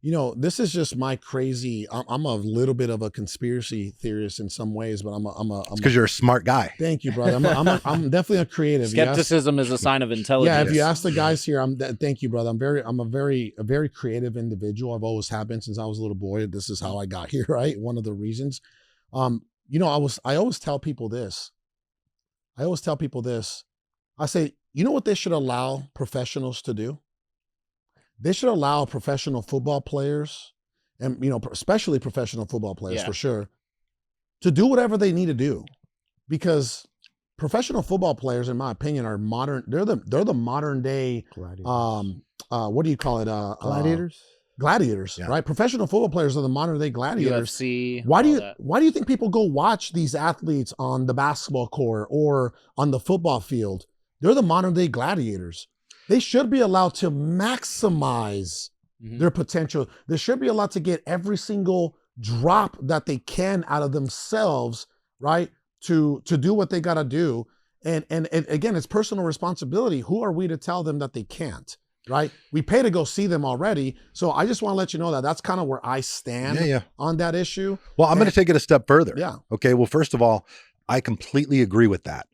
B: this is just my crazy, I'm a little bit of a conspiracy theorist in some ways, but I'm
A: because you're a smart guy.
B: Thank you, brother. I'm definitely a creative.
D: Skepticism is a sign of intelligence.
B: Yeah. If you ask the guys here, thank you, brother. I'm a very creative individual. I've always have been since I was a little boy. This is how I got here, right? One of the reasons. you know, I always tell people this. I say, you know what they should allow professionals to do? They should allow professional football players, and, you know, especially professional football players for sure, to do whatever they need to do, because professional football players, in my opinion, are modern. They're the modern day. What do you call it?
E: Gladiators.
B: Gladiators, right? Professional football players are the modern day gladiators.
D: UFC.
B: Why do you think people go watch these athletes on the basketball court or on the football field? They're the modern day gladiators. They should be allowed to maximize their potential. They should be allowed to get every single drop that they can out of themselves, right? To do what they got to do. And again, it's personal responsibility. Who are we to tell them that they can't, right? We pay to go see them already. So I just want to let you know that that's kind of where I stand on that issue.
A: Well, I'm going to take it a step further.
B: Yeah.
A: Okay. Well, first of all, I completely agree with that.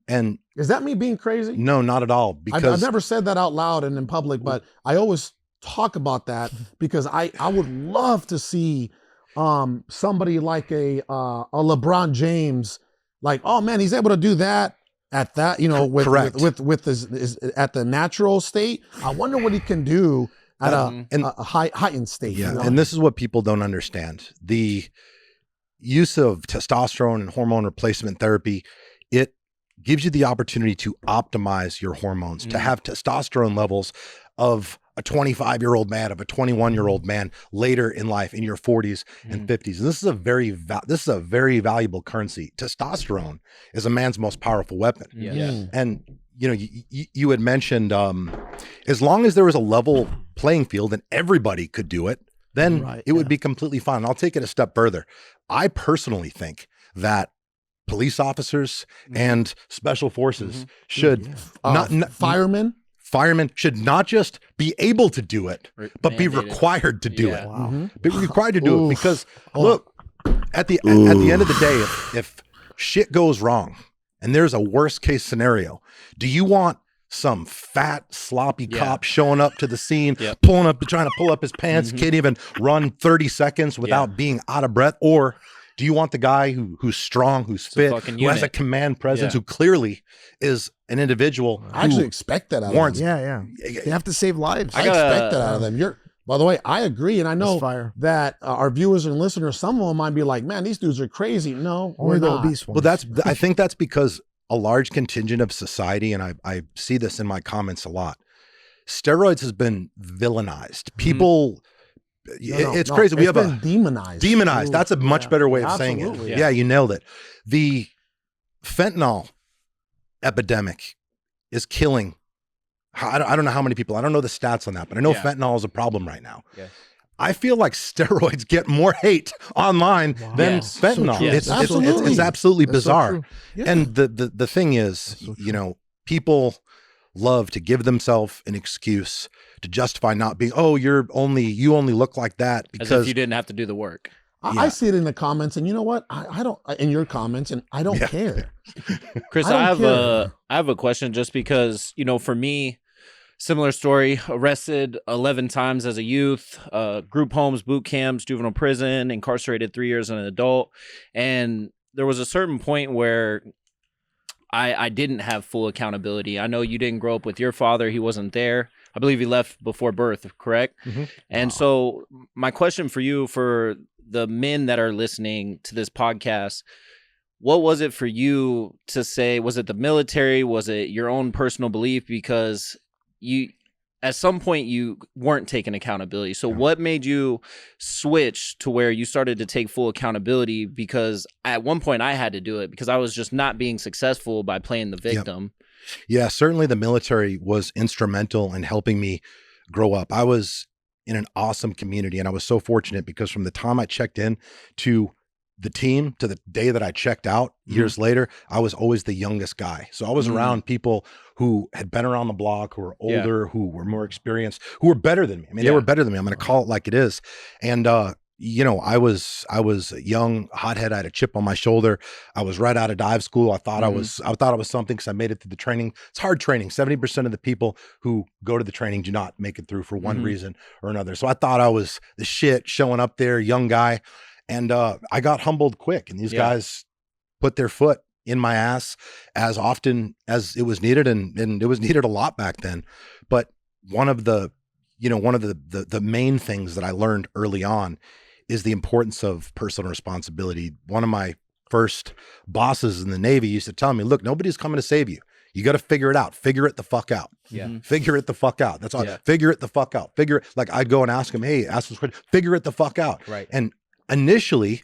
A: And
B: is that me being crazy?
A: No, not at all. Because
B: I've never said that out loud and in public, but I always talk about that because I would love to see somebody like a LeBron James, like, oh man, he's able to do that at that, you know, with his at the natural state. I wonder what he can do at a heightened state.
A: Yeah,
B: you know?
A: and this is what people don't understand. The use of testosterone and hormone replacement therapy, it gives you the opportunity to optimize your hormones, to have testosterone levels of a 25-year-old man, of a 21-year-old man later in life, in your 40s and 50s. And this is a very valuable currency. Testosterone is a man's most powerful weapon. And you know, you had mentioned as long as there was a level playing field and everybody could do it, then it would be completely fine. And I'll take it a step further. I personally think that police officers and special forces should firemen should not just be able to do it, but be required to do it. Be required to do it because look, at the end of the day, if shit goes wrong and there's a worst case scenario, do you want some fat, sloppy cop showing up to the scene, trying to pull up his pants, can't even run 30 seconds without being out of breath? Or do you want the guy who's strong, who's fit, who has a command presence, who clearly is an individual?
B: I actually expect that out of them.
E: They have to save lives.
B: I expect that out of them. By the way, I agree. And I know that our viewers and listeners, some of them might be like, man, these dudes are crazy. No,
E: only the obese ones.
A: Well, I think that's because a large contingent of society, and I see this in my comments a lot, steroids has been villainized. People, it's crazy. We have been
B: demonized.
A: Demonized. That's a much better way of saying it. Yeah, you nailed it. The fentanyl epidemic is killing. I don't know how many people. I don't know the stats on that, but I know fentanyl is a problem right now. I feel like steroids get more hate online than fentanyl.
B: So
A: it's absolutely bizarre. So and the thing is, you know, people love to give themselves an excuse to justify not being, oh, you only look like that because
D: as if you didn't have to do the work.
B: I see it in the comments, and you know what? I don't in your comments, and I don't care.
D: Chris, I have a question, just because, you know, for me, similar story, arrested 11 times as a youth, group homes, boot camps, juvenile prison, incarcerated 3 years as an adult. And there was a certain point where I didn't have full accountability. I know you didn't grow up with your father. He wasn't there. I believe he left before birth, correct? And so my question for you, for the men that are listening to this podcast, what was it for you to say? Was it the military? Was it your own personal belief? Because you, at some point, you weren't taking accountability. So what made you switch to where you started to take full accountability? Because at one point I had to do it because I was just not being successful by playing the victim.
A: Yeah, certainly the military was instrumental in helping me grow up. I was in an awesome community, and I was so fortunate because from the time I checked in to the team to the day that I checked out years later, I was always the youngest guy. So I was around people who had been around the block, who were older, who were more experienced, who were better than me. I mean, they were better than me. I'm going to call it like it is. And, you know, I was a young hothead. I had a chip on my shoulder. I was right out of dive school. I thought I was something because I made it through the training. It's hard training. 70% of the people who go to the training do not make it through for one reason or another. So I thought I was the shit, showing up there, young guy. And I got humbled quick, and these guys put their foot in my ass as often as it was needed, and it was needed a lot back then. But one of the main things that I learned early on is the importance of personal responsibility. One of my first bosses in the Navy used to tell me, look, nobody's coming to save you. You got to figure it out. Figure it the fuck out.
F: Yeah.
A: Figure it the fuck out. That's all. Yeah. Figure it the fuck out. Figure it. Like I'd go and ask him, hey, ask this question. Figure it the fuck out.
F: Right.
A: And initially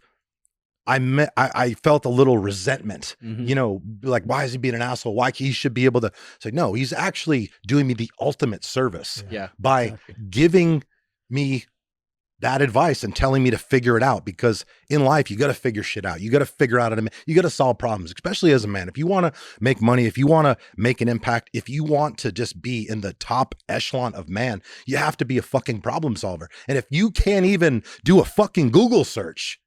A: I felt a little resentment, you know, like, why is he being an asshole? Why he should be able to say, no, he's actually doing me the ultimate service by giving me that advice and telling me to figure it out, because in life, you got to figure shit out. You got to figure out, you got to solve problems, especially as a man. If you want to make money, if you want to make an impact, if you want to just be in the top echelon of man, you have to be a fucking problem solver. And if you can't even do a fucking Google search,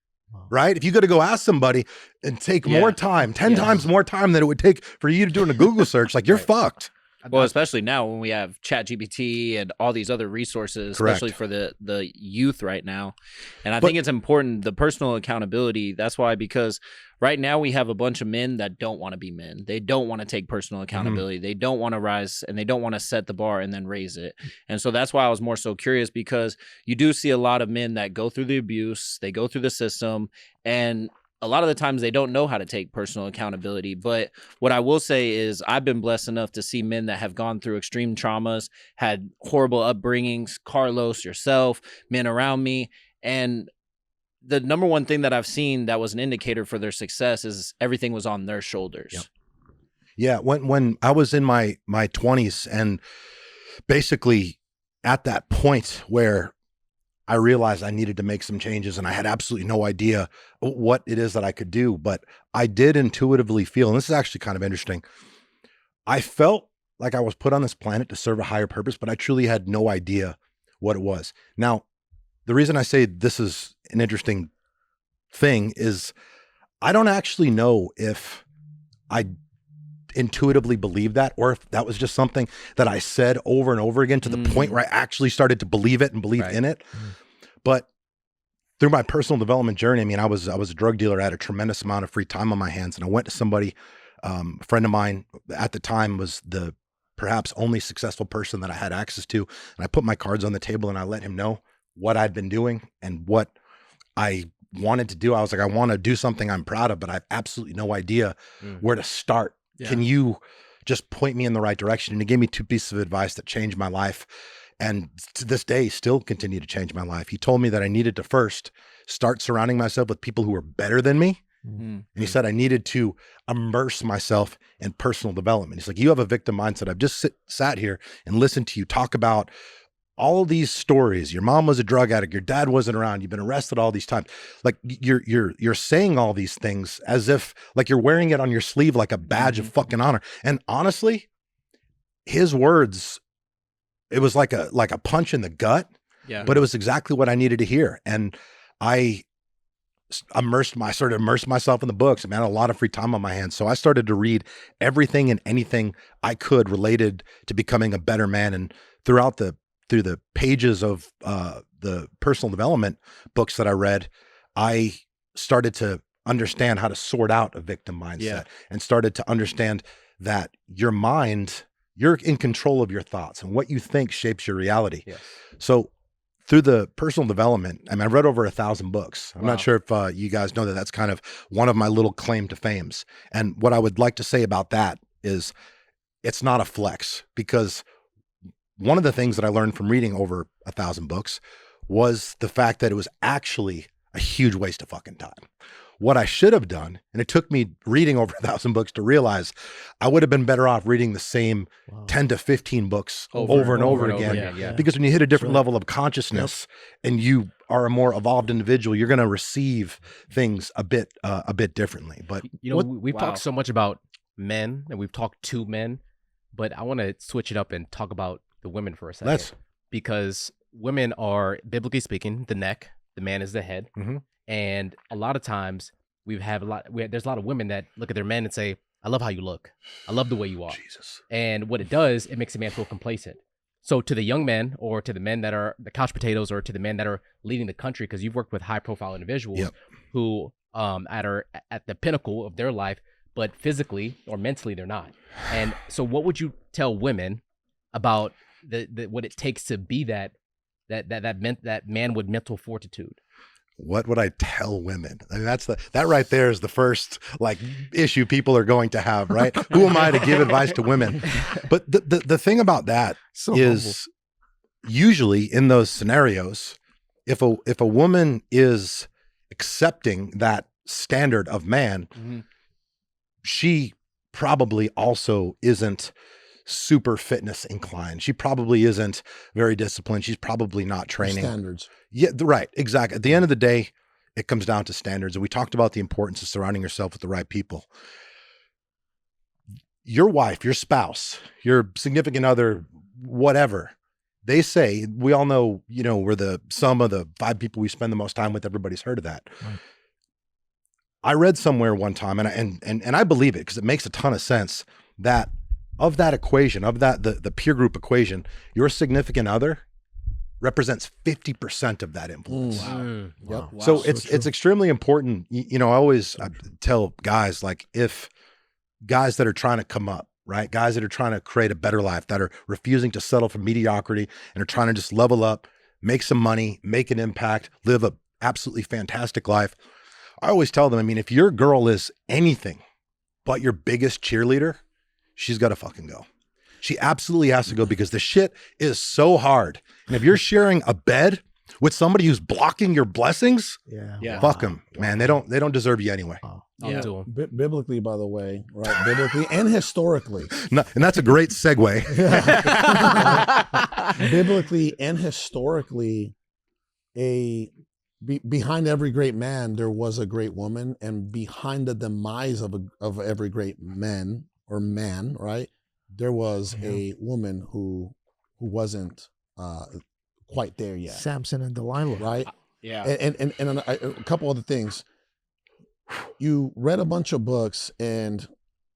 A: right? If you got to go ask somebody and take more time, 10 times more time than it would take for you to do in a Google search, like you're fucked.
D: Well, especially now when we have ChatGPT and all these other resources, especially for the youth right now. And I think it's important, the personal accountability. That's why, because right now we have a bunch of men that don't want to be men. They don't want to take personal accountability. They don't want to rise, and they don't want to set the bar and then raise it. And so that's why I was more so curious, because you do see a lot of men that go through the abuse, they go through the system, and a lot of the times they don't know how to take personal accountability. But what I will say is I've been blessed enough to see men that have gone through extreme traumas, had horrible upbringings, Carlos, yourself, men around me. And the number one thing that I've seen that was an indicator for their success is everything was on their shoulders.
A: Yep. Yeah. When I was in my 20s, and basically at that point where I realized I needed to make some changes, and I had absolutely no idea what it is that I could do, but I did intuitively feel, and this is actually kind of interesting, I felt like I was put on this planet to serve a higher purpose, but I truly had no idea what it was. Now, the reason I say this is an interesting thing is I don't actually know if I intuitively believe that, or if that was just something that I said over and over again to the point where I actually started to believe it and believe in it. But through my personal development journey, I mean, I was a drug dealer. I had a tremendous amount of free time on my hands, and I went to somebody, a friend of mine at the time was the perhaps only successful person that I had access to. And I put my cards on the table and I let him know what I'd been doing and what I wanted to do. I was like, I want to do something I'm proud of, but I have absolutely no idea where to start. Yeah. Can you just point me in the right direction? And he gave me 2 pieces of advice that changed my life, and to this day still continue to change my life. He told me that I needed to first start surrounding myself with people who were better than me. And he said I needed to immerse myself in personal development. He's like, you have a victim mindset. I've just sat here and listened to you talk about all these stories. Your mom was a drug addict. Your dad wasn't around. You've been arrested all these times. Like you're saying all these things as if like you're wearing it on your sleeve, like a badge of fucking honor. And honestly, his words, it was like a punch in the gut, but it was exactly what I needed to hear. And I started to immerse myself in the books. I mean, I had a lot of free time on my hands. So I started to read everything and anything I could related to becoming a better man. And through the pages of the personal development books that I read, I started to understand how to sort out a victim mindset and started to understand that your mind, you're in control of your thoughts, and what you think shapes your reality. Yes. So through the personal development, I mean, I've read over 1,000 books. I'm not sure if you guys know that that's kind of one of my little claim to fames. And what I would like to say about that is it's not a flex, because one of the things that I learned from reading over 1,000 books was the fact that it was actually a huge waste of fucking time. What I should have done, and it took me reading over 1,000 books to realize I would have been better off reading the same 10 to 15 books over and over again. Because when you hit a different level of consciousness and you are a more evolved individual, you're going to receive things a bit differently. But
F: you know, we've talked so much about men, and we've talked to men, but I want to switch it up and talk about the women for a second. Because women are, biblically speaking, the neck, the man is the head. And a lot of times there's a lot of women that look at their men and say, I love how you look. I love the way you are. Jesus. And what it does, it makes a man feel complacent. So to the young men, or to the men that are the couch potatoes, or to the men that are leading the country, because you've worked with high profile individuals who are at the pinnacle of their life, but physically or mentally they're not. And so what would you tell women about the what it takes to be that man with mental fortitude?
A: What would I tell women? I mean, that right there is the first issue people are going to have, right? Who am I to give advice to women? But the thing about that is usually in those scenarios, if a woman is accepting that standard of man, she probably also isn't super fitness inclined. She probably isn't very disciplined. She's probably not training.
B: Standards.
A: Yeah, right. Exactly. At the end of the day, it comes down to standards. And we talked about the importance of surrounding yourself with the right people. Your wife, your spouse, your significant other, whatever, they say, we all know, we're the sum of the 5 people we spend the most time with. Everybody's heard of that. Right. I read somewhere one time, and I believe it because it makes a ton of sense, that of that equation, of that the peer group equation, your significant other represents 50% of that influence.
B: Wow.
A: Yep. Wow. So it's extremely important. I tell guys, if guys that are trying to come up, right? Guys that are trying to create a better life, that are refusing to settle for mediocrity and are trying to just level up, make some money, make an impact, live a absolutely fantastic life. I always tell them, if your girl is anything but your biggest cheerleader, she's got to fucking go. She absolutely has to go, because the shit is so hard. And if you're sharing a bed with somebody who's blocking your blessings, fuck them, man. They don't deserve you anyway.
B: Biblically, by the way, right? Biblically and historically.
A: No, and that's a great segue.
B: Biblically and historically, behind every great man, there was a great woman, and behind the demise of every great man, right, there was a woman who wasn't quite there yet.
E: Samson and Delilah,
B: right?
D: Yeah.
B: And a couple other things. You read a bunch of books, and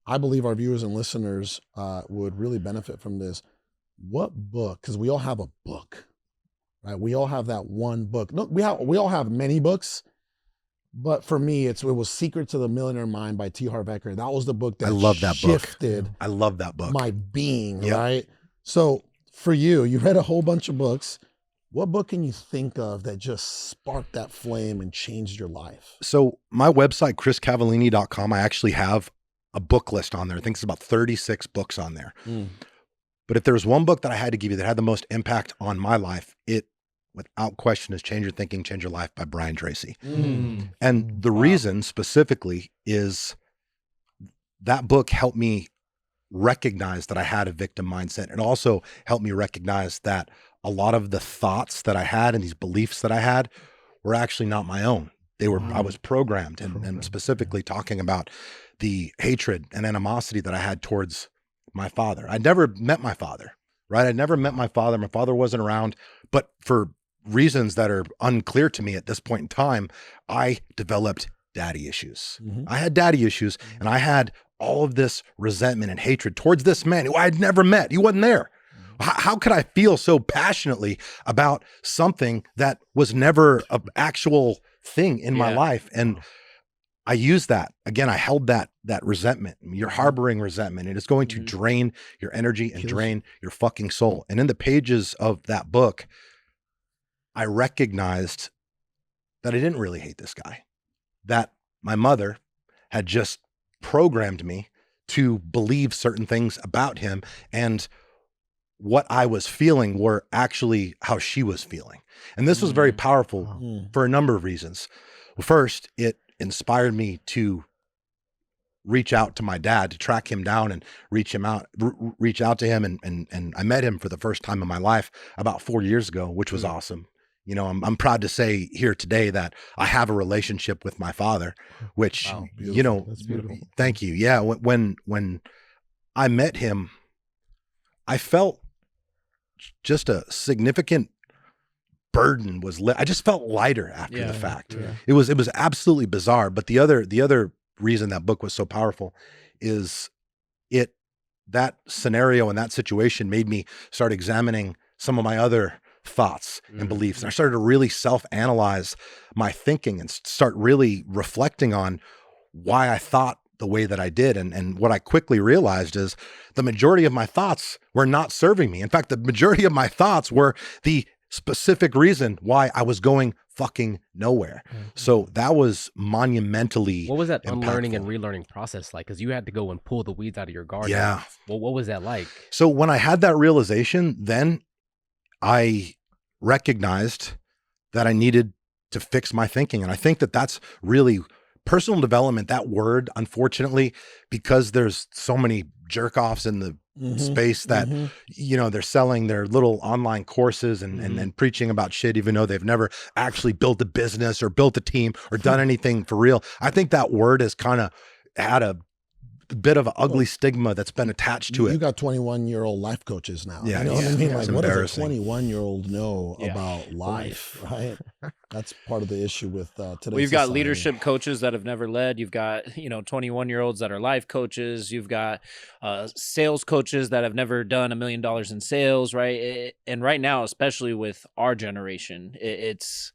B: I believe our viewers and listeners would really benefit from this. What book? Because we all have a book, right? We all have that one book. No, we all have many books. But for me, it was Secrets of the Millionaire Mind by T. Harv Eker. That was the book that shifted
A: I love that book.
B: My being, right? So for you read a whole bunch of books. What book can you think of that just sparked that flame and changed your life?
A: So my website, chriscavallini.com, I actually have a book list on there. I think it's about 36 books on there. But if there was one book that I had to give you that had the most impact on my life, it without question is Change Your Thinking, Change Your Life by Brian Tracy. And the reason specifically is that book helped me recognize that I had a victim mindset. It also helped me recognize that a lot of the thoughts that I had and these beliefs that I had were actually not my own. They were, I was programmed, and specifically talking about the hatred and animosity that I had towards my father. I'd never met my father, right? I'd never met my father. My father wasn't around, but for reasons that are unclear to me at this point in time, I developed daddy issues. I had daddy issues, and I had all of this resentment and hatred towards this man who I had never met. He wasn't there. How could I feel so passionately about something that was never an actual thing in my life? And I used that. Again, I held that resentment. You're harboring resentment, and it's going to drain your energy and drain your fucking soul. And in the pages of that book, I recognized that I didn't really hate this guy, that my mother had just programmed me to believe certain things about him, and what I was feeling were actually how she was feeling. And this was very powerful for a number of reasons. First, it inspired me to reach out to my dad, to track him down and reach out to him. And I met him for the first time in my life about 4 years ago, which was awesome. You know, I'm proud to say here today that I have a relationship with my father, which, you know,
B: That's beautiful.
A: Thank you. Yeah. When I met him, I felt just a significant burden was I just felt lighter after the fact.
B: Yeah.
A: It was absolutely bizarre. But the other reason that book was so powerful is it that scenario and that situation made me start examining some of my other thoughts and beliefs. And I started to really self-analyze my thinking and start really reflecting on why I thought the way that I did. And what I quickly realized is the majority of my thoughts were not serving me. In fact, the majority of my thoughts were the specific reason why I was going fucking nowhere. So that was monumentally
F: What was that unlearning
A: impactful.
F: and relearning process like? Because you had to go and pull the weeds out of your garden.
A: Yeah.
F: Well, what was that like?
A: So when I had that realization, then I recognized that I needed to fix my thinking. And I think that that's really personal development, that word, unfortunately, because there's so many jerk offs in the space that, you know, they're selling their little online courses and preaching about shit, even though they've never actually built a business or built a team or done anything for real. I think that word has kind of had a bit of an ugly stigma that's been attached to it.
B: You got 21-year-old life coaches now.
A: Yeah,
B: You know what I
A: yeah.
B: mean?
A: It's
B: Like, what does a
A: embarrassing.
B: 21-year-old know about life, right? That's part of the issue with today's
D: Well, you've got
B: society.
D: leadership coaches that have never led. You've got, you know, 21-year-olds that are life coaches. You've got sales coaches that have never done $1 million in sales, right? And right now, especially with our generation, it's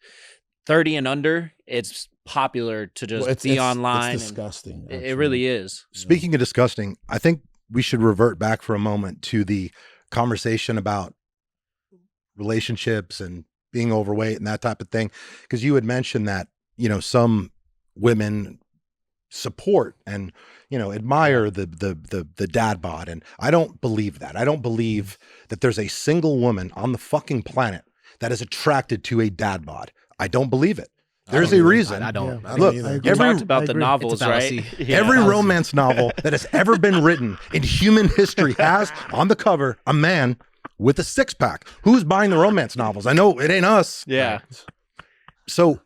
D: 30 and under. It's popular to just
B: Well,
D: be online.
B: It's
D: and
B: disgusting.
D: it really is.
A: Speaking of disgusting, I think we should revert back for a moment to the conversation about relationships and being overweight and that type of thing. Because you had mentioned that, you know, some women support and, you know, admire the dad bod. And I don't believe that. I don't believe that there's a single woman on the fucking planet that is attracted to a dad bod. I don't believe it. There's a reason.
F: I don't.
B: I don't
A: Look,
B: either.
D: We
A: every
D: talked about the novels,
F: It's a
D: right?
F: fallacy.
D: Yeah.
A: Every romance novel that has ever been written in human history has on the cover a man with a six-pack. Who's buying the romance novels? I know it ain't us.
D: Yeah.
A: So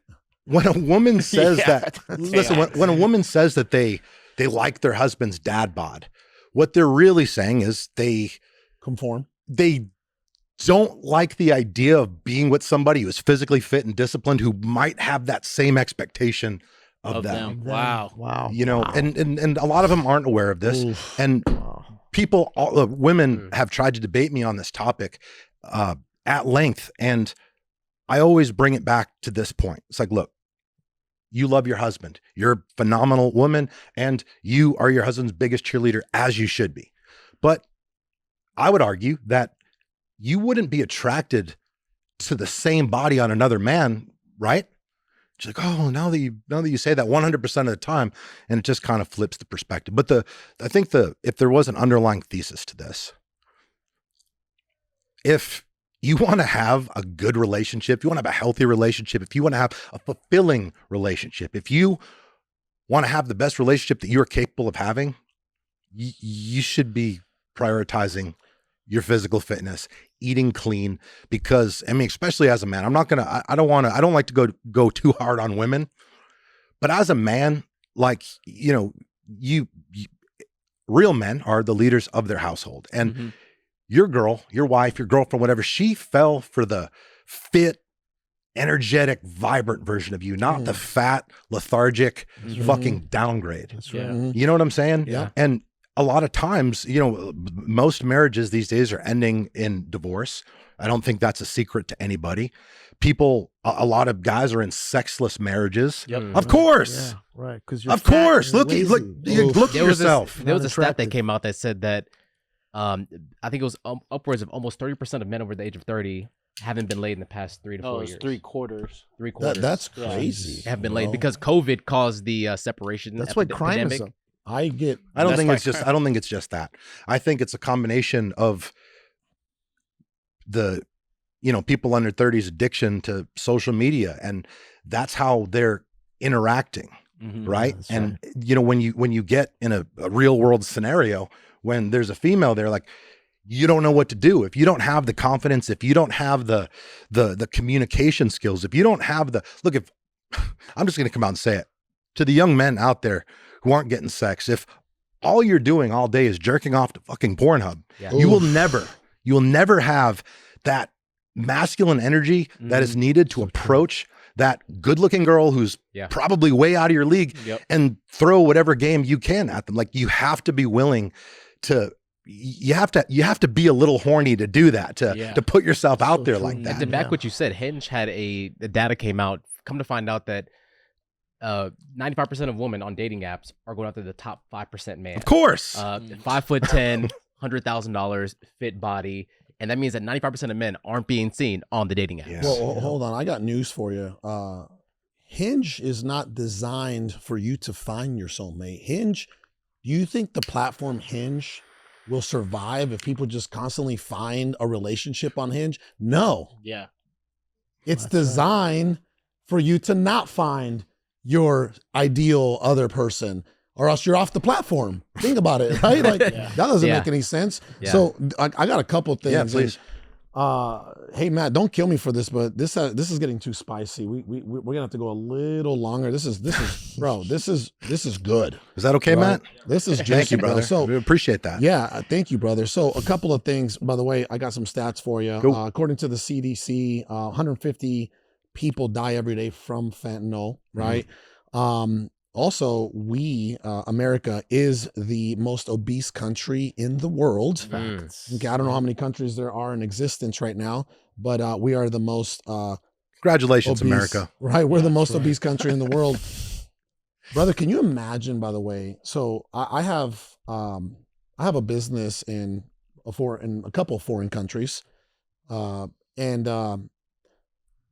A: when a woman says
D: Yeah,
A: that, listen, when a woman says that they like their husband's dad bod, what they're really saying is they
B: Conform.
A: don't like the idea of being with somebody who is physically fit and disciplined, who might have that same expectation of them.
D: Wow.
E: Wow.
A: You know, and a lot of them aren't aware of this.
B: Oof.
A: And people, women have tried to debate me on this topic at length. And I always bring it back to this point. It's like, look, you love your husband. You're a phenomenal woman and you are your husband's biggest cheerleader, as you should be. But I would argue that you wouldn't be attracted to the same body on another man, right? She's like, oh, now that you say that 100% of the time, and it just kind of flips the perspective. But I think if there was an underlying thesis to this, if you want to have a good relationship, if you want to have a healthy relationship, if you want to have a fulfilling relationship, if you want to have the best relationship that you're capable of having, you should be prioritizing your physical fitness, eating clean, because I mean, especially as a man, I don't like to go too hard on women, but as a man, like, you know, you real men are the leaders of their household, and your girl, your wife, your girlfriend, whatever, she fell for the fit, energetic, vibrant version of you, not the fat, lethargic, fucking downgrade.
B: That's right.
D: Yeah.
A: You know what I'm saying?
B: Yeah.
A: And a lot of times, you know, most marriages these days are ending in divorce. I don't think that's a secret to anybody. A lot of guys are in sexless marriges.
D: Yep.
A: Of course.
E: Yeah, right. Because
A: Of course. Look at
F: There was
A: yourself.
F: There was a stat that
E: Unattractive.
F: came out that said that I think it was upwards of almost 30% of men over the age of 30 haven't been laid in the past 3 to 4
D: Oh,
F: years.
D: it's 3/4.
F: 3/4
B: That's
D: Yeah.
B: crazy.
F: have been
B: you
F: laid
B: know?
F: because COVID caused the separation.
E: That's why crime
F: epidemic.
E: is up.
B: I get.
A: I don't
D: That's
A: think
D: why
A: it's just. I don't think it's just that. I think it's a combination of the, you know, people under 30's addiction to social media, and that's how they're interacting, right?
E: that's
A: And you know, when you get in a real world scenario, when there's a female there, like, you don't know what to do if you don't have the confidence, if you don't have the communication skills, if you don't have look. If I'm just going to come out and say it to the young men out there who aren't getting sex, if all you're doing all day is jerking off to fucking Pornhub,
F: Yeah.
A: you will never have that masculine energy that is needed to approach that good-looking girl who's probably way out of your league
D: Yep.
A: and throw whatever game you can at them. Like, you have to be willing to you have to be a little horny to do that, to put yourself out there like that.
F: And to back what you said, Hinge had the data came out. Come to find out that 95% of women on dating apps are going after the top 5% man.
A: Of course.
F: 5'10", $100,000, fit body. And that means that 95% of men aren't being seen on the dating apps.
A: Yes.
B: Well, hold on. I got news for you. Hinge is not designed for you to find your soulmate. Hinge, do you think the platform Hinge will survive if people just constantly find a relationship on Hinge? No.
D: Yeah.
B: It's designed for you to not find your ideal other person, or else you're off the platform. Think about it, right? Like that doesn't make any sense.
F: Yeah.
B: So I got a couple things.
A: Yeah, please.
B: Hey Matt, don't kill me for this, but this is getting too spicy. We're gonna have to go a little longer. This is bro. This is good.
A: Is that okay,
B: Right?
A: Matt?
B: This is juicy,
A: Thank you,
B: bro.
A: brother.
B: So
A: We appreciate that.
B: yeah, thank you, brother. So a couple of things. By the way, I got some stats for you.
A: Cool.
B: According to the CDC, 150 people die every day from fentanyl. Right. Also, America is the most obese country in the world. Okay, I don't know how many countries there are in existence right now, but we are the most
A: Congratulations,
B: obese,
A: America.
B: Right, we're the most obese country in the world. Brother, can you imagine? By the way, so I have a business in a couple of foreign countries, and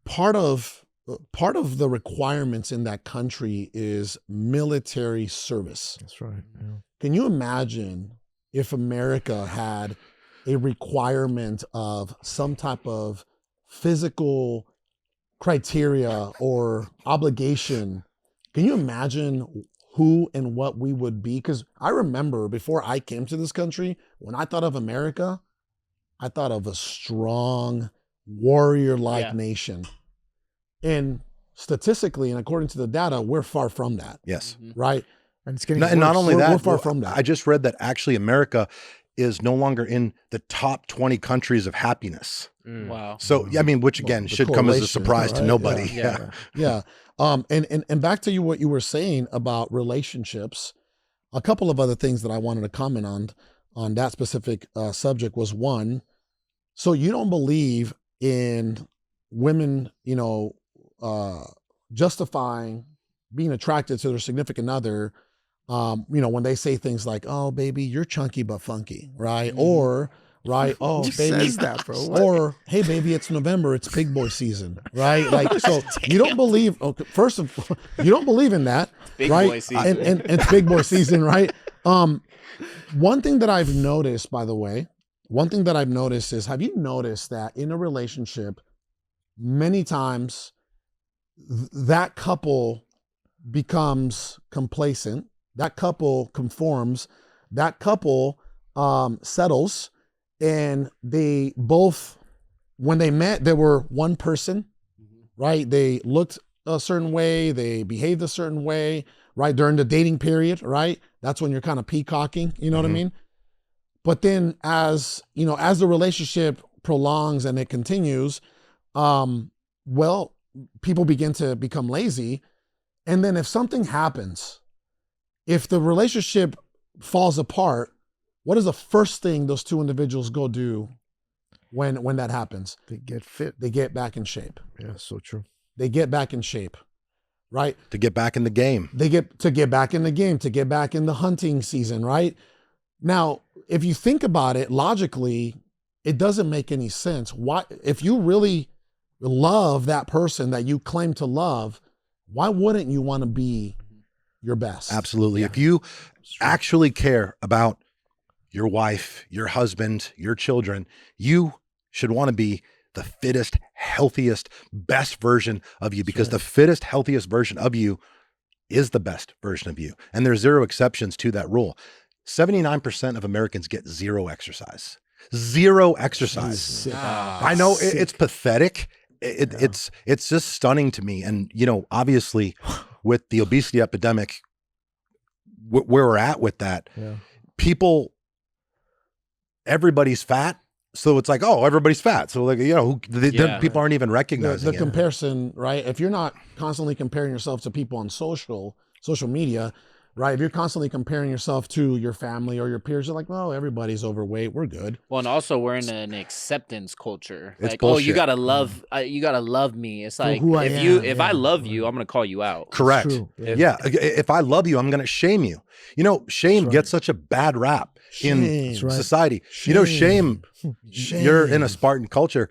B: part of the requirements in that country is military service.
E: That's right. Yeah.
B: Can you imagine if America had a requirement of some type of physical criteria or obligation? Can you imagine who and what we would be? Because I remember before I came to this country, when I thought of America, I thought of a strong warrior-like nation. And statistically, and according to the data, we're far from that.
A: Yes.
B: Right?
E: And it's getting
A: And not only that,
B: we're far from that.
A: I just read that actually America is no longer in the top 20 countries of happiness.
D: Wow.
A: So, I mean, which again
B: the
A: should come as a
B: correlation,
A: surprise to
B: right?
A: nobody.
D: Yeah.
B: Yeah. And back to what you were saying about relationships, a couple of other things that I wanted to comment on that specific subject was one, so you don't believe in women, justifying being attracted to their significant other, when they say things like, "Oh, baby, you're chunky but funky," right? Or, right, "Oh,
E: Who
B: baby,"
E: says that, bro? What?
B: or, "Hey, baby, it's November, it's big boy season," right? Like, so you don't believe. Okay, first of all, you don't believe in that,
D: Big
B: right?
D: boy season.
B: And it's big boy season, right? One thing that I've noticed, by the way, is, have you noticed that in a relationship, many times that couple becomes complacent, that couple conforms, that couple settles, and they both, when they met, they were one person, right? They looked a certain way, they behaved a certain way, right? During the dating period, right? That's when you're kind of peacocking, you know what I mean? But then as the relationship prolongs and it continues, people begin to become lazy. And then if something happens, if the relationship falls apart, what is the first thing those two individuals go do when that happens?
E: They get fit.
B: They get back in shape.
E: Yeah, so true.
B: They get back in shape, right?
A: To get back in the game.
B: They get back in the game, to get back in the hunting season, right? Now, if you think about it logically, it doesn't make any sense. Why, if you really love that person that you claim to love, why wouldn't you want to be your best?
A: Absolutely. If you actually care about your wife, your husband, your children, you should want to be the fittest, healthiest, best version of you, because the fittest, healthiest version of you is the best version of you. And there's zero exceptions to that rule. 79% of Americans get zero exercise. Zero exercise. I know it's pathetic. It's just stunning to me. And, obviously with the obesity epidemic, where we're at with that, everybody's fat. So it's like, oh, everybody's fat. So people aren't even recognizing
B: the comparison, right? If you're not constantly comparing yourself to people on social media, right? If you're constantly comparing yourself to your family or your peers, you're like, well, everybody's overweight, we're good.
D: Well, and also we're in an acceptance culture.
A: It's
D: like,
A: bullshit.
D: oh, you gotta love me. It's like
E: who I
D: if
E: am,
D: I love you, I'm gonna call you out.
A: Correct.
E: True.
A: Yeah. If I love you, I'm going to shame you. You know, shame gets such a bad rap in
B: Shame.
A: society. You know, shame. You're in a Spartan culture.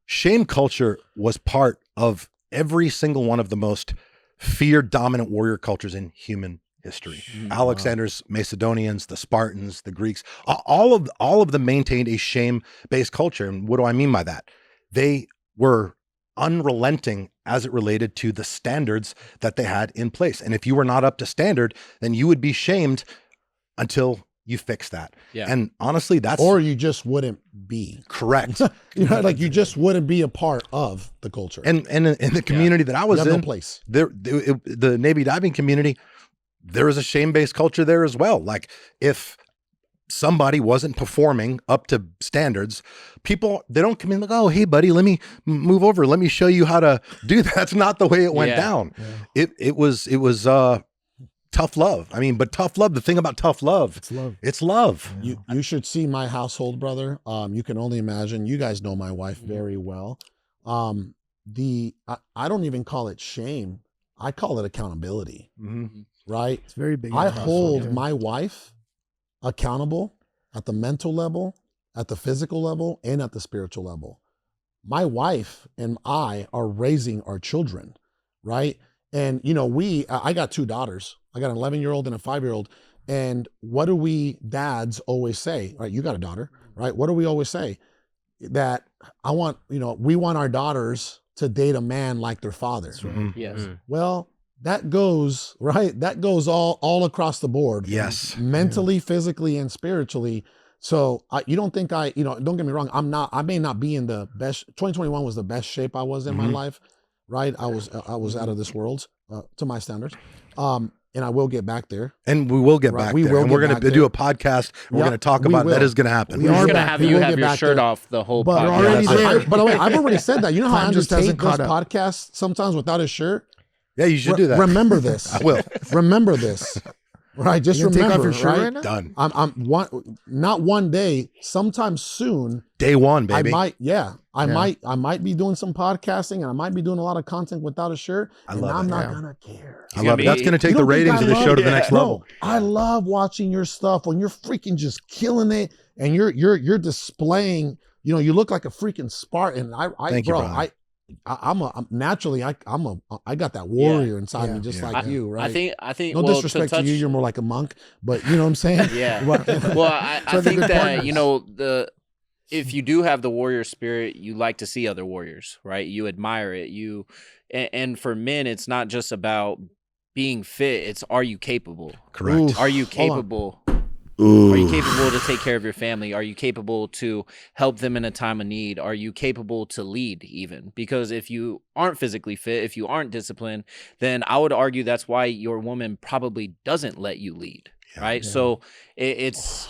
A: Shame culture was part of every single one of the most feared dominant warrior cultures in human history. Alexander's Macedonians, the Spartans, the Greeks, all of them maintained a shame-based culture. And what do I mean by that? They were unrelenting as it related to the standards that they had in place. And if you were not up to standard, then you would be shamed until you fix that.
D: Yeah.
A: And honestly, that's
B: Or you just wouldn't be.
A: correct.
B: You know, like you just wouldn't be a part of the culture.
A: And in the community that I
B: you
A: was
B: have
A: in,
B: no place.
A: the Navy diving community, there was a shame-based culture there as well. Like if somebody wasn't performing up to standards, people, they don't come in like, oh, hey buddy, let me move over. Let me show you how to do that. That's not the way it went down. Yeah. It was tough love. I mean, but tough love, the thing about tough love, it's love.
B: You should see my household, brother. You can only imagine. You guys know my wife very well. I don't even call it shame. I call it accountability. Right?
E: It's very big.
B: I hold my wife accountable at the mental level, at the physical level, and at the spiritual level. My wife and I are raising our children, right? And you know, I got 2 daughters. I got an 11-year-old and a 5-year-old. And what do we dads always say? Right? You got a daughter, right? What do we always say? That we want our daughters to date a man like their father.
D: Yes.
B: Well, that goes, right? That goes all across the board.
A: Yes.
B: Mentally, physically, and spiritually. So you don't think don't get me wrong. I may not be in the best. 2021 was the best shape I was in my life, right? I was out of this world to my standards. And I will get back there.
A: And we will get back there. And we're going to do a podcast. We're going to talk about that is going to happen.
D: We're going to have you have your shirt off the whole podcast.
B: By the way, I've already said that. You know how Andrew
E: just hasn't
B: Tate does
E: caught up.
B: podcasts sometimes without his shirt?
A: Yeah, you should do that.
B: Remember this.
A: I will.
B: Remember this. Right? Just
E: You
B: remember.
E: take off your shirt
B: right?
E: right now?
A: Done.
B: Not one day, sometime soon.
A: Day one, baby.
B: I might be doing some podcasting and I might be doing a lot of content without a shirt. I'm not gonna care.
A: I love it. That's going to take the ratings of the show to the next level.
B: I love watching your stuff when you're freaking just killing it and you're displaying. You know, you look like a freaking Spartan.
A: Thank you, brother.
B: I got that warrior inside me, just like you, right?
D: I think.
B: No disrespect to you, you're more like a monk, but you know what I'm saying?
D: Yeah. Well, I think that if you do have the warrior spirit, you like to see other warriors, right? You admire it. And for men, it's not just about being fit. It's, are you capable?
A: Correct.
D: Are you capable? Are you capable to take care of your family? Are you capable to help them in a time of need? Are you capable to lead even? Because if you aren't physically fit, if you aren't disciplined, then I would argue that's why your woman probably doesn't let you lead, right? Yeah. So it's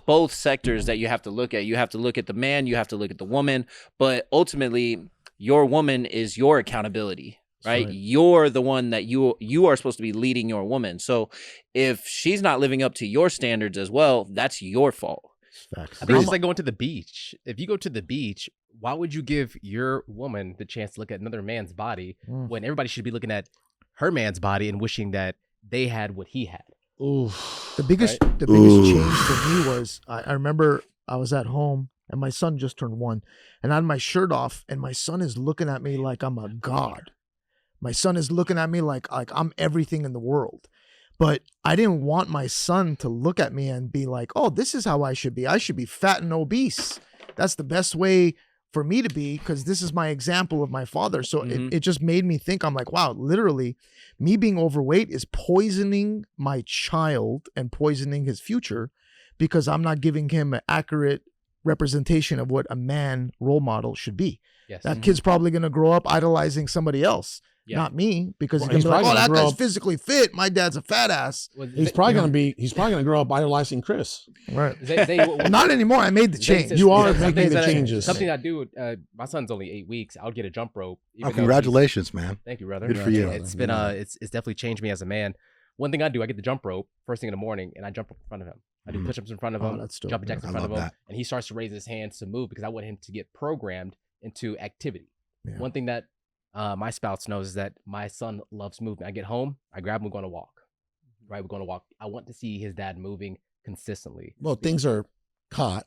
D: both sectors that you have to look at. You have to look at the man, you have to look at the woman, but ultimately your woman is your accountability. Right? You're the one that you are supposed to be leading your woman. So if she's not living up to your standards as well, that's your fault.
E: Facts.
F: I think it's like going to the beach. If you go to the beach, why would you give your woman the chance to look at another man's body when everybody should be looking at her man's body and wishing that they had what he had?
B: Oof.
E: The biggest change for me was I remember I was at home and my son just turned 1 and I had my shirt off and my son is looking at me like I'm a god. My son is looking at me like I'm everything in the world. But I didn't want my son to look at me and be like, oh, this is how I should be. I should be fat and obese. That's the best way for me to be because this is my example of my father. So it just made me think, I'm like, wow, literally me being overweight is poisoning my child and poisoning his future because I'm not giving him an accurate representation of what a man role model should be.
F: Yes.
E: That kid's probably going to grow up idolizing somebody else. Yeah. Not me, because he's like, oh, that guy's physically fit. My dad's a fat ass.
B: He's probably gonna grow up idolizing Chris.
E: Right. Not anymore. I made the change.
B: You are making the changes.
F: Something I do. My son's only 8 weeks. I'll get a jump rope.
A: Oh, congratulations, man.
F: Thank you, brother.
A: Good for you.
F: It's been it's definitely changed me as a man. one thing I do, I get the jump rope first thing in the morning, and I jump up in front of him. I do push-ups in front of him,
E: that's dope.
F: jumping jacks in
A: I
F: front of
A: love
F: him,
A: that.
F: and he starts to raise his hands to move because I want him to get programmed into activity.
E: Yeah.
F: One thing that my spouse knows is that my son loves movement. I get home, I grab him, we're going to walk. Right, we're going to walk. I want to see his dad moving consistently.
B: Well, things are caught,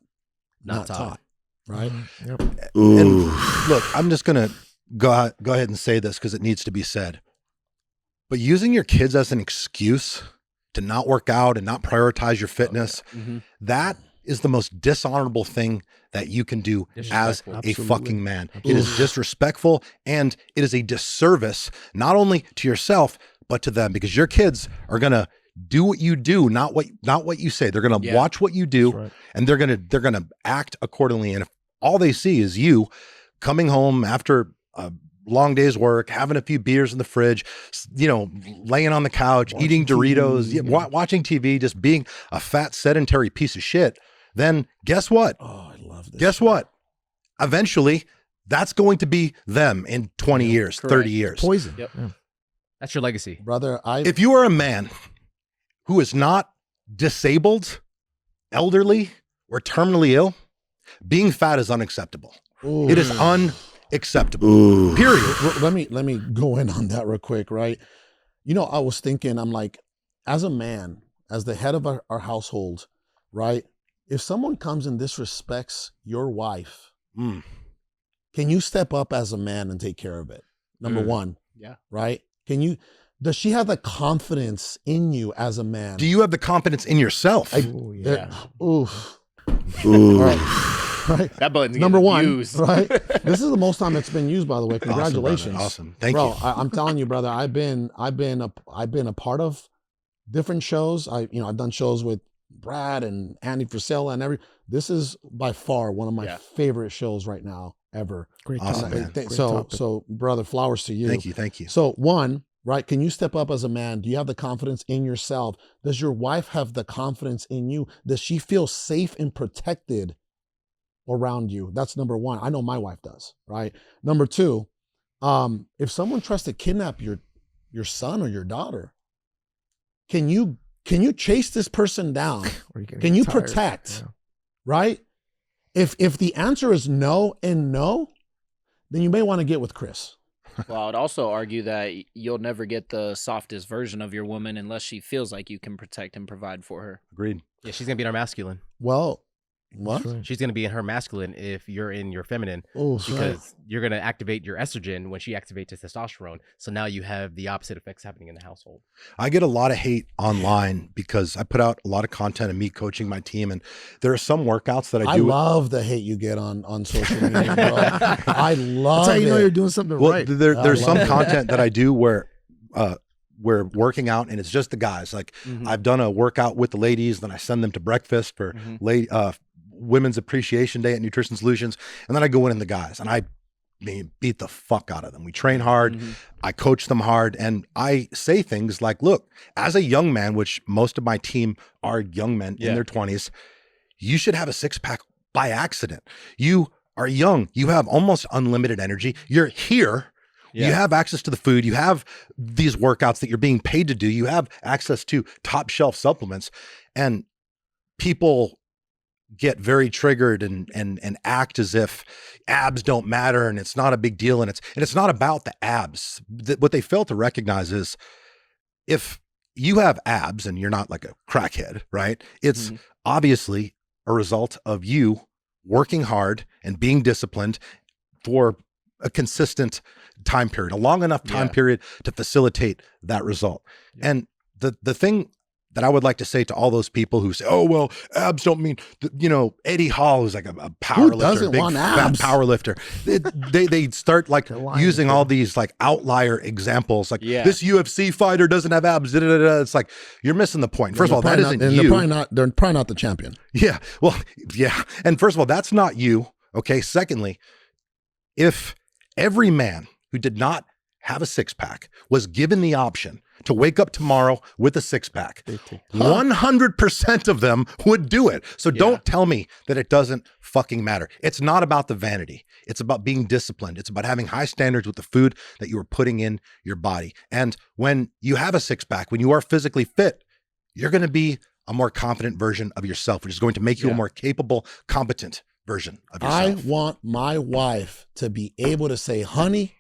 F: Not
B: not
F: taught.
B: taught, right?
E: Yep.
A: And look, I'm just gonna go ahead and say this because it needs to be said. But using your kids as an excuse to not work out and not prioritize your fitness, that is the most dishonorable thing that you can do as a
E: Absolutely.
A: fucking man. It is disrespectful, and it is a disservice not only to yourself but to them, because your kids are gonna do what you do, not what you say. They're gonna watch what you do,
E: right.
A: and they're gonna act accordingly. And if all they see is you coming home after a long day's work, having a few beers in the fridge, laying on the couch, eating Doritos, watching TV, just being a fat sedentary piece of shit, then guess what?
B: Oh, I love this.
A: Guess what? Eventually, that's going to be them in 20 years, 30 years.
E: Poison.
F: Yep.
E: Yeah.
F: That's your legacy.
B: Brother,
A: If you are a man who is not disabled, elderly, or terminally ill, being fat is unacceptable. It is unacceptable. Period.
B: Let me go in on that real quick, right? I was thinking, I'm like, as a man, as the head of our household, right? If someone comes and disrespects your wife, can you step up as a man and take care of it? Number one.
D: Yeah.
B: Right? Does she have the confidence in you as a man?
A: Do you have the confidence in yourself?
E: Oh, yeah.
B: Oof. Right.
D: That button's
B: Number
D: getting
B: one,
D: used.
B: right? This is the most time it's been used, by the way. Congratulations.
A: Awesome. Thank
B: Bro,
A: you.
B: I'm telling you, brother, I've been a part of different shows. I've done shows with Brad and Andy Frisella and this is by far one of my favorite shows right now ever.
E: Great
A: Awesome,
E: topic.
A: man.
E: Great
B: So
E: topic.
B: brother, flowers to you.
A: Thank you.
B: So one, right? Can you step up as a man? Do you have the confidence in yourself? Does your wife have the confidence in you? Does she feel safe and protected around you? That's number one. I know my wife does, right? Number two, if someone tries to kidnap your son or your daughter, can you chase this person down?
E: Or you can
B: Can you
E: get tired.
B: protect?
E: Yeah.
B: Right? If the answer is no and no, then you may want to get with Chris.
D: Well, I would also argue that you'll never get the softest version of your woman unless she feels like you can protect and provide for her.
A: Agreed.
F: Yeah, she's gonna be in her masculine.
B: Well, what?
E: That's right.
F: She's gonna be in her masculine if you're in your feminine,
B: Oh,
F: because you're gonna activate your estrogen when she activates his testosterone. So now you have the opposite effects happening in the household.
A: I get a lot of hate online because I put out a lot of content of me coaching my team, and there are some workouts that I
B: I
A: do.
B: love the hate you get on social media, bro. I love
E: That's how you know
B: it.
E: you're doing something
A: Well,
E: right.
A: there's
B: I
A: some
B: love it.
A: content that I do where we're working out and it's just the guys. Like I've done a workout with the ladies, then I send them to breakfast for Women's Appreciation Day at Nutrition Solutions, and then I go in the guys and I beat the fuck out of them. We train hard, I coach them hard, and I say things like, look, as a young man, which most of my team are young men in their 20s, you should have a six-pack by accident. You are young, you have almost unlimited energy, you're here. You have access to the food. You have these workouts that you're being paid to do. You have access to top shelf supplements, and people get very triggered and act as if abs don't matter and it's not a big deal. And it's not about the abs. What they fail to recognize is if you have abs and you're not like a crackhead, right? It's obviously a result of you working hard and being disciplined for a consistent time period, a long enough time period to facilitate that result. And the thing that I would like to say to all those people who say, oh, well, abs don't mean, Eddie Hall is like a power lifter,
B: doesn't
A: big
B: want
A: fat
B: abs?
A: power lifter. They start like
E: lying,
A: using all these like outlier examples. Like
D: Yeah.
A: this UFC fighter doesn't have abs. It's like, you're missing the point. First of all, that isn't you.
B: They're probably not the champion.
A: Yeah. Well, yeah. And first of all, that's not you. Okay. Secondly, if every man who did not have a six pack was given the option to wake up tomorrow with a six pack. 100% of them would do it. So don't tell me that it doesn't fucking matter. It's not about the vanity. It's about being disciplined. It's about having high standards with the food that you are putting in your body. And when you have a six pack, when you are physically fit, you're going to be a more confident version of yourself, which is going to make you a more capable, competent version of yourself.
B: I want my wife to be able to say, honey,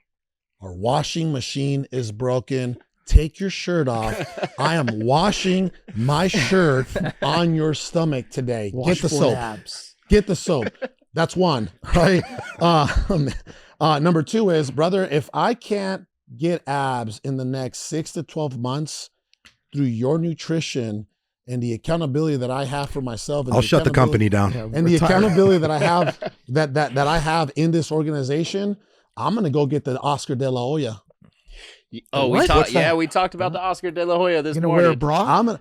B: our washing machine is broken. Take your shirt off. I am washing my shirt on your stomach today. Get the soap.
E: Abs.
B: Get the soap. That's one, right? Number two is, brother, if I can't get abs in the next 6 to 12 months through your nutrition and the accountability that I have for myself, and
A: I'll shut the company down.
B: and the accountability that I have that I have in this organization, I'm gonna go get the Oscar de la Hoya.
D: Oh, we talked. Yeah, we talked about the Oscar de la Hoya this morning.
E: Wear a bra?
B: I'm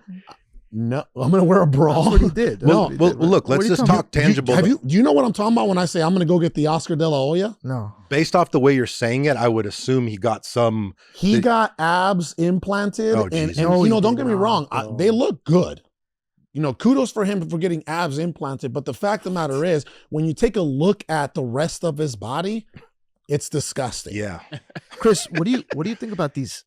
B: gonna wear a bra.
E: That's what he did.
B: No,
E: That's what he did.
A: Look, let's just talk tangible.
B: Do you know what I'm talking about when I say I'm gonna go get the Oscar de la Hoya?
E: No.
A: Based off the way you're saying it, I would assume he got some.
B: He got abs implanted,
A: Oh,
B: and
A: geez.
B: you know, don't get me
E: Wow.
B: wrong, they look good. You know, kudos for him for getting abs implanted. But the fact of the matter is, when you take a look at the rest of his body, it's disgusting.
A: Yeah.
E: Chris, what do you think about these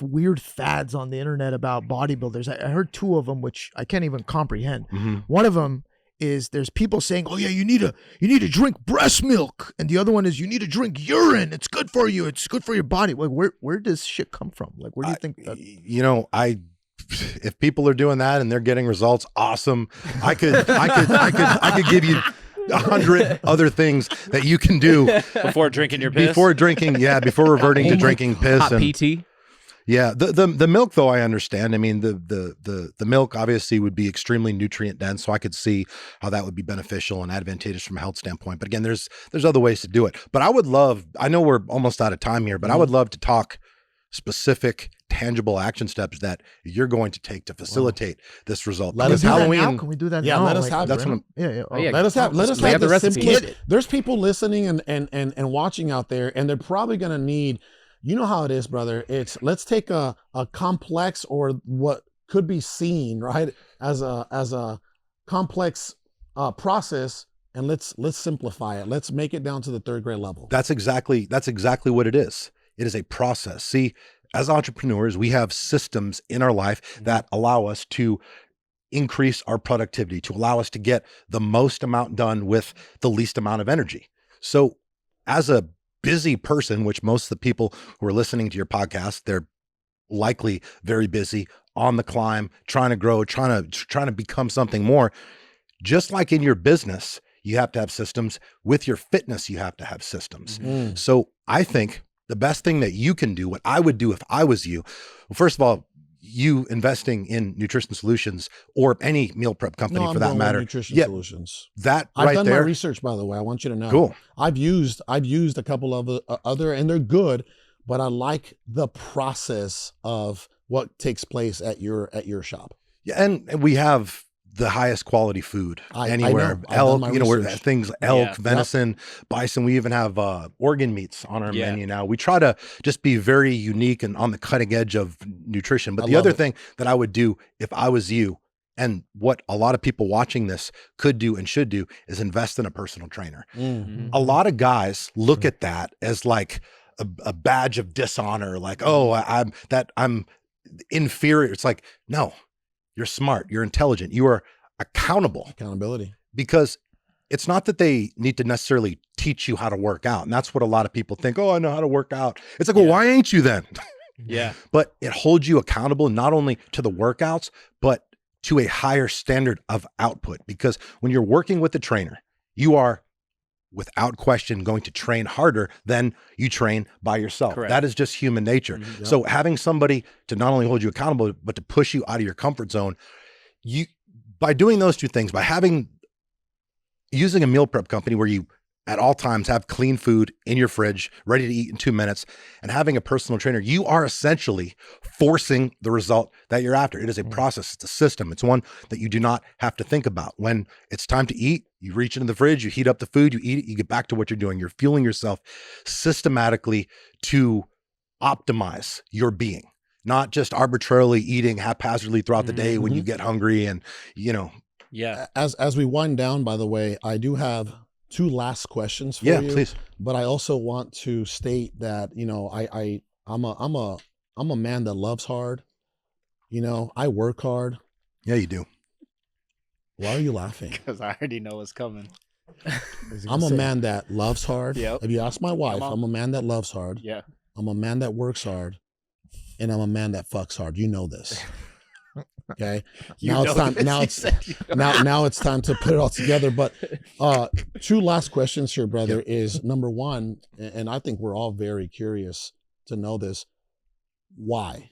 E: weird fads on the internet about bodybuilders? I heard two of them, which I can't even comprehend.
A: Mm-hmm.
E: One of them is there's people saying, "Oh yeah, you need to drink breast milk," and the other one is you need to drink urine. It's good for you. It's good for your body. Like, where does shit come from? Like, where do you think that?
A: You know, if people are doing that and they're getting results, awesome. I could give you 100 other things that you can do
D: Before drinking your piss?
A: before reverting to drinking piss.
F: Hot
A: And
F: PT.
A: yeah, the milk though, I understand. I mean, the milk obviously would be extremely nutrient dense, so I could see how that would be beneficial and advantageous from a health standpoint. But again, there's other ways to do it. But I know we're almost out of time here, but I would love to talk specific, tangible action steps that you're going to take to facilitate this result.
B: Let us
A: Because
B: have
E: Halloween. Can we do that
B: Yeah,
E: now?
B: let us have
A: that's
B: it.
A: what I'm,
E: Yeah, yeah.
F: Oh, yeah.
B: Let us have
F: We have the
B: the
F: recipe.
B: simplest. There's people listening and watching out there, and they're probably gonna need. You know how it is, brother. It's let's take a complex or what could be seen right as a complex process, and let's simplify it. Let's make it down to the third grade level.
A: that's exactly what it is. It is a process. See, as entrepreneurs, we have systems in our life that allow us to increase our productivity, to allow us to get the most amount done with the least amount of energy. So as a busy person, which most of the people who are listening to your podcast, they're likely very busy, on the climb, trying to grow, trying to become something more. Just like in your business, you have to have systems. With your fitness, you have to have systems. So I think the best thing that you can do, what I would do if I was you, well, first of all, you investing in nutrition solutions or any meal prep company for that matter.
B: Nutrition
A: Yeah,
B: solutions.
A: that
B: I've
A: right
B: done
A: there.
B: my research, by the way. I want you to know.
A: Cool.
B: I've used a couple of other, and they're good, but I like the process of what takes place at your shop.
A: Yeah, and we have the highest quality food anywhere.
B: know. I've done my
A: Elk, where
B: research.
A: things elk,
D: Yeah.
A: venison, bison. We even have organ meats on our
D: Yeah.
A: menu now. We try to just be very unique and on the cutting edge of nutrition. But
B: I
A: the
B: love
A: other
B: it.
A: thing that I would do if I was you, and what a lot of people watching this could do and should do, is invest in a personal trainer. A lot of guys look at that as like a badge of dishonor, like, oh, I'm inferior. It's like, no, you're smart, you're intelligent, you are accountable,
B: Accountability.
A: because it's not that they need to necessarily teach you how to work out. And that's what a lot of people think. Oh, I know how to work out. It's like, well, why ain't you then?
D: Yeah.
A: But it holds you accountable, not only to the workouts, but to a higher standard of output. Because when you're working with a trainer, you are without question going to train harder than you train by yourself.
D: Correct.
A: That is just human nature. So having somebody to not only hold you accountable, but to push you out of your comfort zone, by doing those two things, by using a meal prep company where you at all times have clean food in your fridge, ready to eat in 2 minutes, and having a personal trainer, you are essentially forcing the result that you're after. It is a process. It's a system. It's one that you do not have to think about. When it's time to eat, you reach into the fridge, you heat up the food, you eat it, you get back to what you're doing. You're fueling yourself systematically to optimize your being. not just arbitrarily eating haphazardly throughout the day when you get hungry and,
D: Yeah.
B: As we wind down, by the way, I do have 2 last questions for you.
A: Yeah, please.
B: But I also want to state that, I'm a man that loves hard. I work hard.
A: Yeah, you do.
B: Why are you laughing?
D: Because I already know what's coming.
B: I'm a man that loves hard.
D: Yep.
B: If you ask my wife, I'm a man that loves hard.
D: Yeah.
B: I'm a man that works hard. And I'm a man that fucks hard. You know this. Okay. Now it's time to put it all together. But 2 last questions here, brother, is number 1, and I think we're all very curious to know this. Why?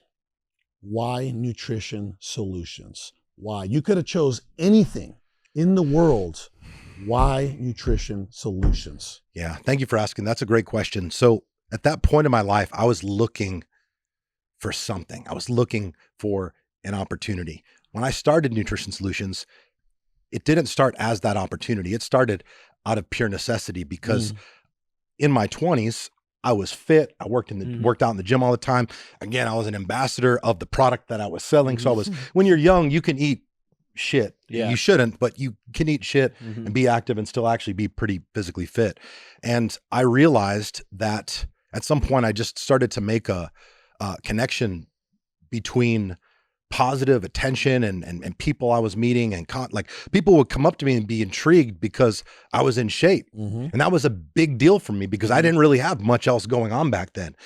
B: Why nutrition solutions? Why? You could have chose anything in the world. Why nutrition solutions?
A: Yeah. Thank you for asking. That's a great question. So at that point in my life, I was looking for something. I was looking for an opportunity. When I started Nutrition Solutions, it didn't start as that opportunity. It started out of pure necessity because in my 20s, I was fit. I worked out in the gym all the time. Again, I was an ambassador of the product that I was selling. So when you're young, you can eat shit.
D: Yeah.
A: You shouldn't, but you can eat shit and be active and still actually be pretty physically fit. And I realized that at some point I just started to make a connection between positive attention and people I was meeting and like people would come up to me and be intrigued because I was in shape. And that was a big deal for me because I didn't really have much else going on back then.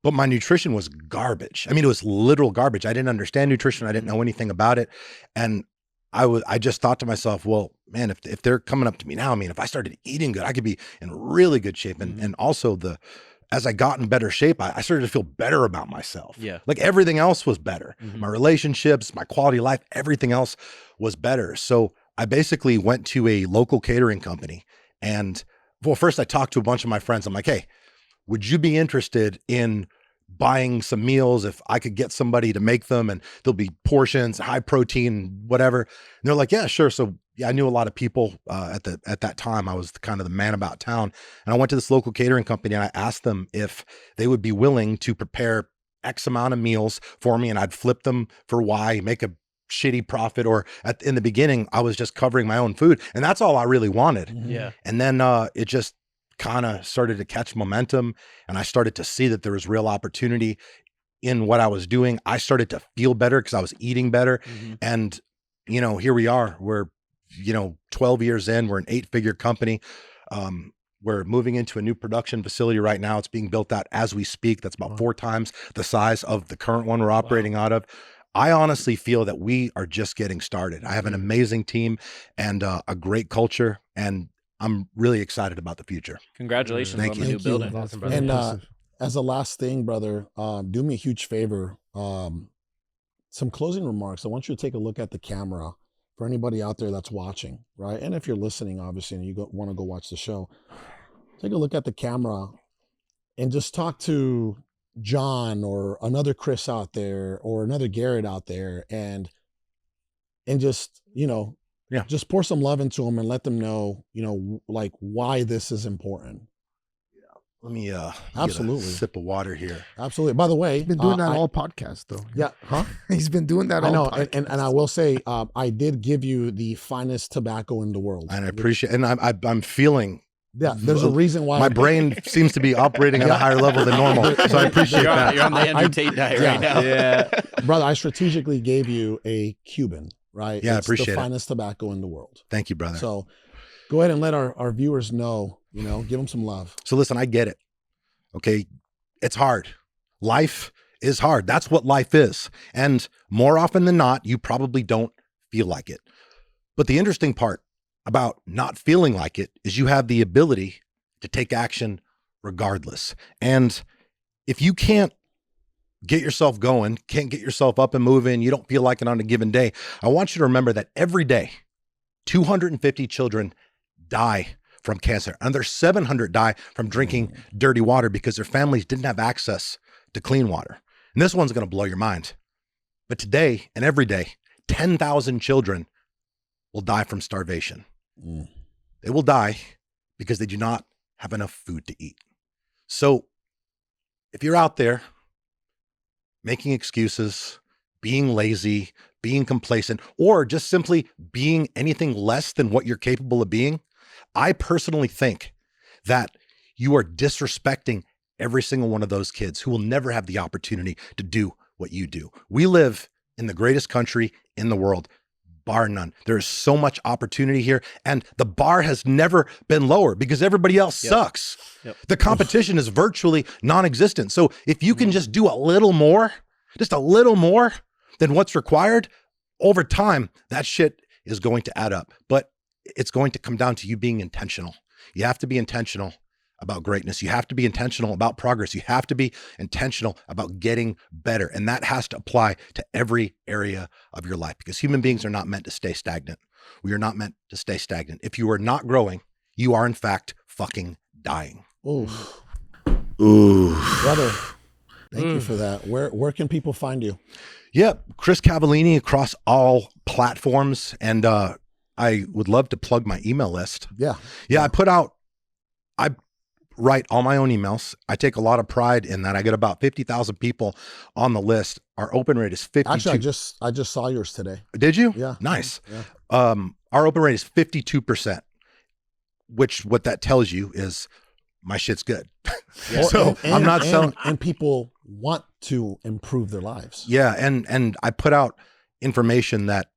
A: But my nutrition was garbage. I mean, it was literal garbage. I didn't understand nutrition. I didn't know anything about it. And I just thought to myself, well, man, if they're coming up to me now, I mean, if I started eating good, I could be in really good shape. And also as I got in better shape, I started to feel better about myself.
D: Yeah.
A: Like everything else was better. My relationships, my quality of life, everything else was better. So I basically went to a local catering company. And well, first I talked to a bunch of my friends. I'm like, hey, would you be interested in buying some meals if I could get somebody to make them and there'll be portions, high protein, whatever. And they're like, yeah, sure. So yeah, I knew a lot of people at that time. I was kind of the man about town. And I went to this local catering company and I asked them if they would be willing to prepare X amount of meals for me and I'd flip them for Y, make a shitty profit. Or in the beginning, I was just covering my own food. And that's all I really wanted.
D: Yeah.
A: And then it just kind of started to catch momentum and I started to see that there was real opportunity in what I was doing. I started to feel better because I was eating better. And, here we are. We're 12 years in, we're an 8-figure company. We're moving into a new production facility right now. It's being built out as we speak. That's about 4 times the size of the current one we're operating out of. I honestly feel that we are just getting started. I have an amazing team and a great culture, and I'm really excited about the future.
D: Congratulations
A: Thank
D: on
A: you.
D: the new
B: Thank you.
D: building.
F: Awesome, brother.
B: And as a last thing, brother, do me a huge favor. Some closing remarks. I want you to take a look at the camera for anybody out there that's watching, right? And if you're listening, obviously, and you want to go watch the show, take a look at the camera and just talk to John or another Chris out there or another Garret out there and just, just pour some love into them and let them know, like why this is important.
A: Let me
B: absolutely
A: get a sip of water here.
B: Absolutely. By the way,
E: He's been doing that all podcast though.
B: Yeah. Huh?
E: He's been doing that
B: I know.
E: all podcast.
B: And I will say, I did give you the finest tobacco in the world.
A: And I appreciate, and I'm feeling.
B: Yeah, there's a reason why
A: my brain seems to be operating at a higher level than normal. So I appreciate that.
D: You're on the Andrew Tate diet right now.
F: Yeah.
B: Brother, I strategically gave you a Cuban, right?
A: Yeah, I
B: it's
A: appreciate
B: the
A: it.
B: finest tobacco in the world.
A: Thank you, brother.
B: So go ahead and let our viewers know, give them some love.
A: So listen, I get it. Okay. It's hard. Life is hard. That's what life is. And more often than not, you probably don't feel like it. But the interesting part about not feeling like it is you have the ability to take action regardless. And if you can't get yourself going, can't get yourself up and moving, you don't feel like it on a given day, I want you to remember that every day, 250 children die from cancer. Another 700 die from drinking dirty water because their families didn't have access to clean water. And this one's going to blow your mind. But today and every day, 10,000 children will die from starvation. They will die because they do not have enough food to eat. So if you're out there, making excuses, being lazy, being complacent, or just simply being anything less than what you're capable of being, I personally think that you are disrespecting every single one of those kids who will never have the opportunity to do what you do. We live in the greatest country in the world, bar none. There is so much opportunity here, and the bar has never been lower because everybody else sucks. The competition is virtually non-existent. So if you can just do a little more, just a little more than what's required, over time, that shit is going to add up. But it's going to come down to you being intentional. You have to be intentional about greatness. You have to be intentional about progress. You have to be intentional about getting better. And that has to apply to every area of your life, because human beings are not meant to stay stagnant. We are not meant to stay stagnant. If you are not growing, you are in fact fucking dying.
B: Ooh. Brother, thank you for that. Where can people find you?
A: Yep. Chris Cavallini across all platforms. And I would love to plug my email list.
B: Yeah.
A: I write all my own emails. I take a lot of pride in that. I get about 50,000 people on the list. Our open rate is 52.
B: Actually, I just saw yours today.
A: Did you?
B: Yeah.
A: Nice.
B: Yeah.
A: Our open rate is 52%, which what that tells you is my shit's good. So I'm not selling.
B: And people want to improve their lives.
A: Yeah. And I put out information that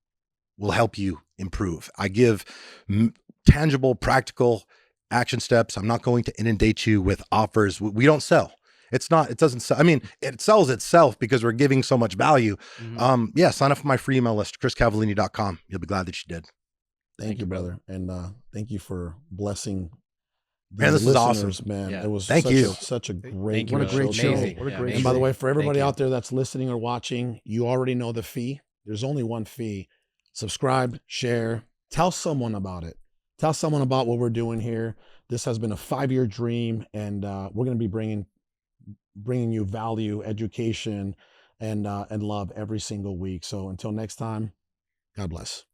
A: will help you improve. I give tangible, practical action steps. I'm not going to inundate you with offers. We don't sell. It doesn't sell. I mean, it sells itself because we're giving so much value. Sign up for my free email list, chriscavallini.com. You'll be glad that you did.
B: Thank you, brother. And thank you for blessing the
A: Man, this is
B: listeners,
A: awesome.
B: man.
D: Yeah.
B: It was
A: Thank you.
B: such a great,
F: What a great show.
D: Amazing.
F: What a
D: Yeah,
F: great
B: And
F: show.
B: by the way, for everybody
D: Thank you.
B: out there that's listening or watching, you already know the fee. There's only one fee. Subscribe, share, tell someone about it. Tell someone about what we're doing here. This has been a 5-year dream, and we're going to be bringing you value, education, and love every single week. So until next time, God bless.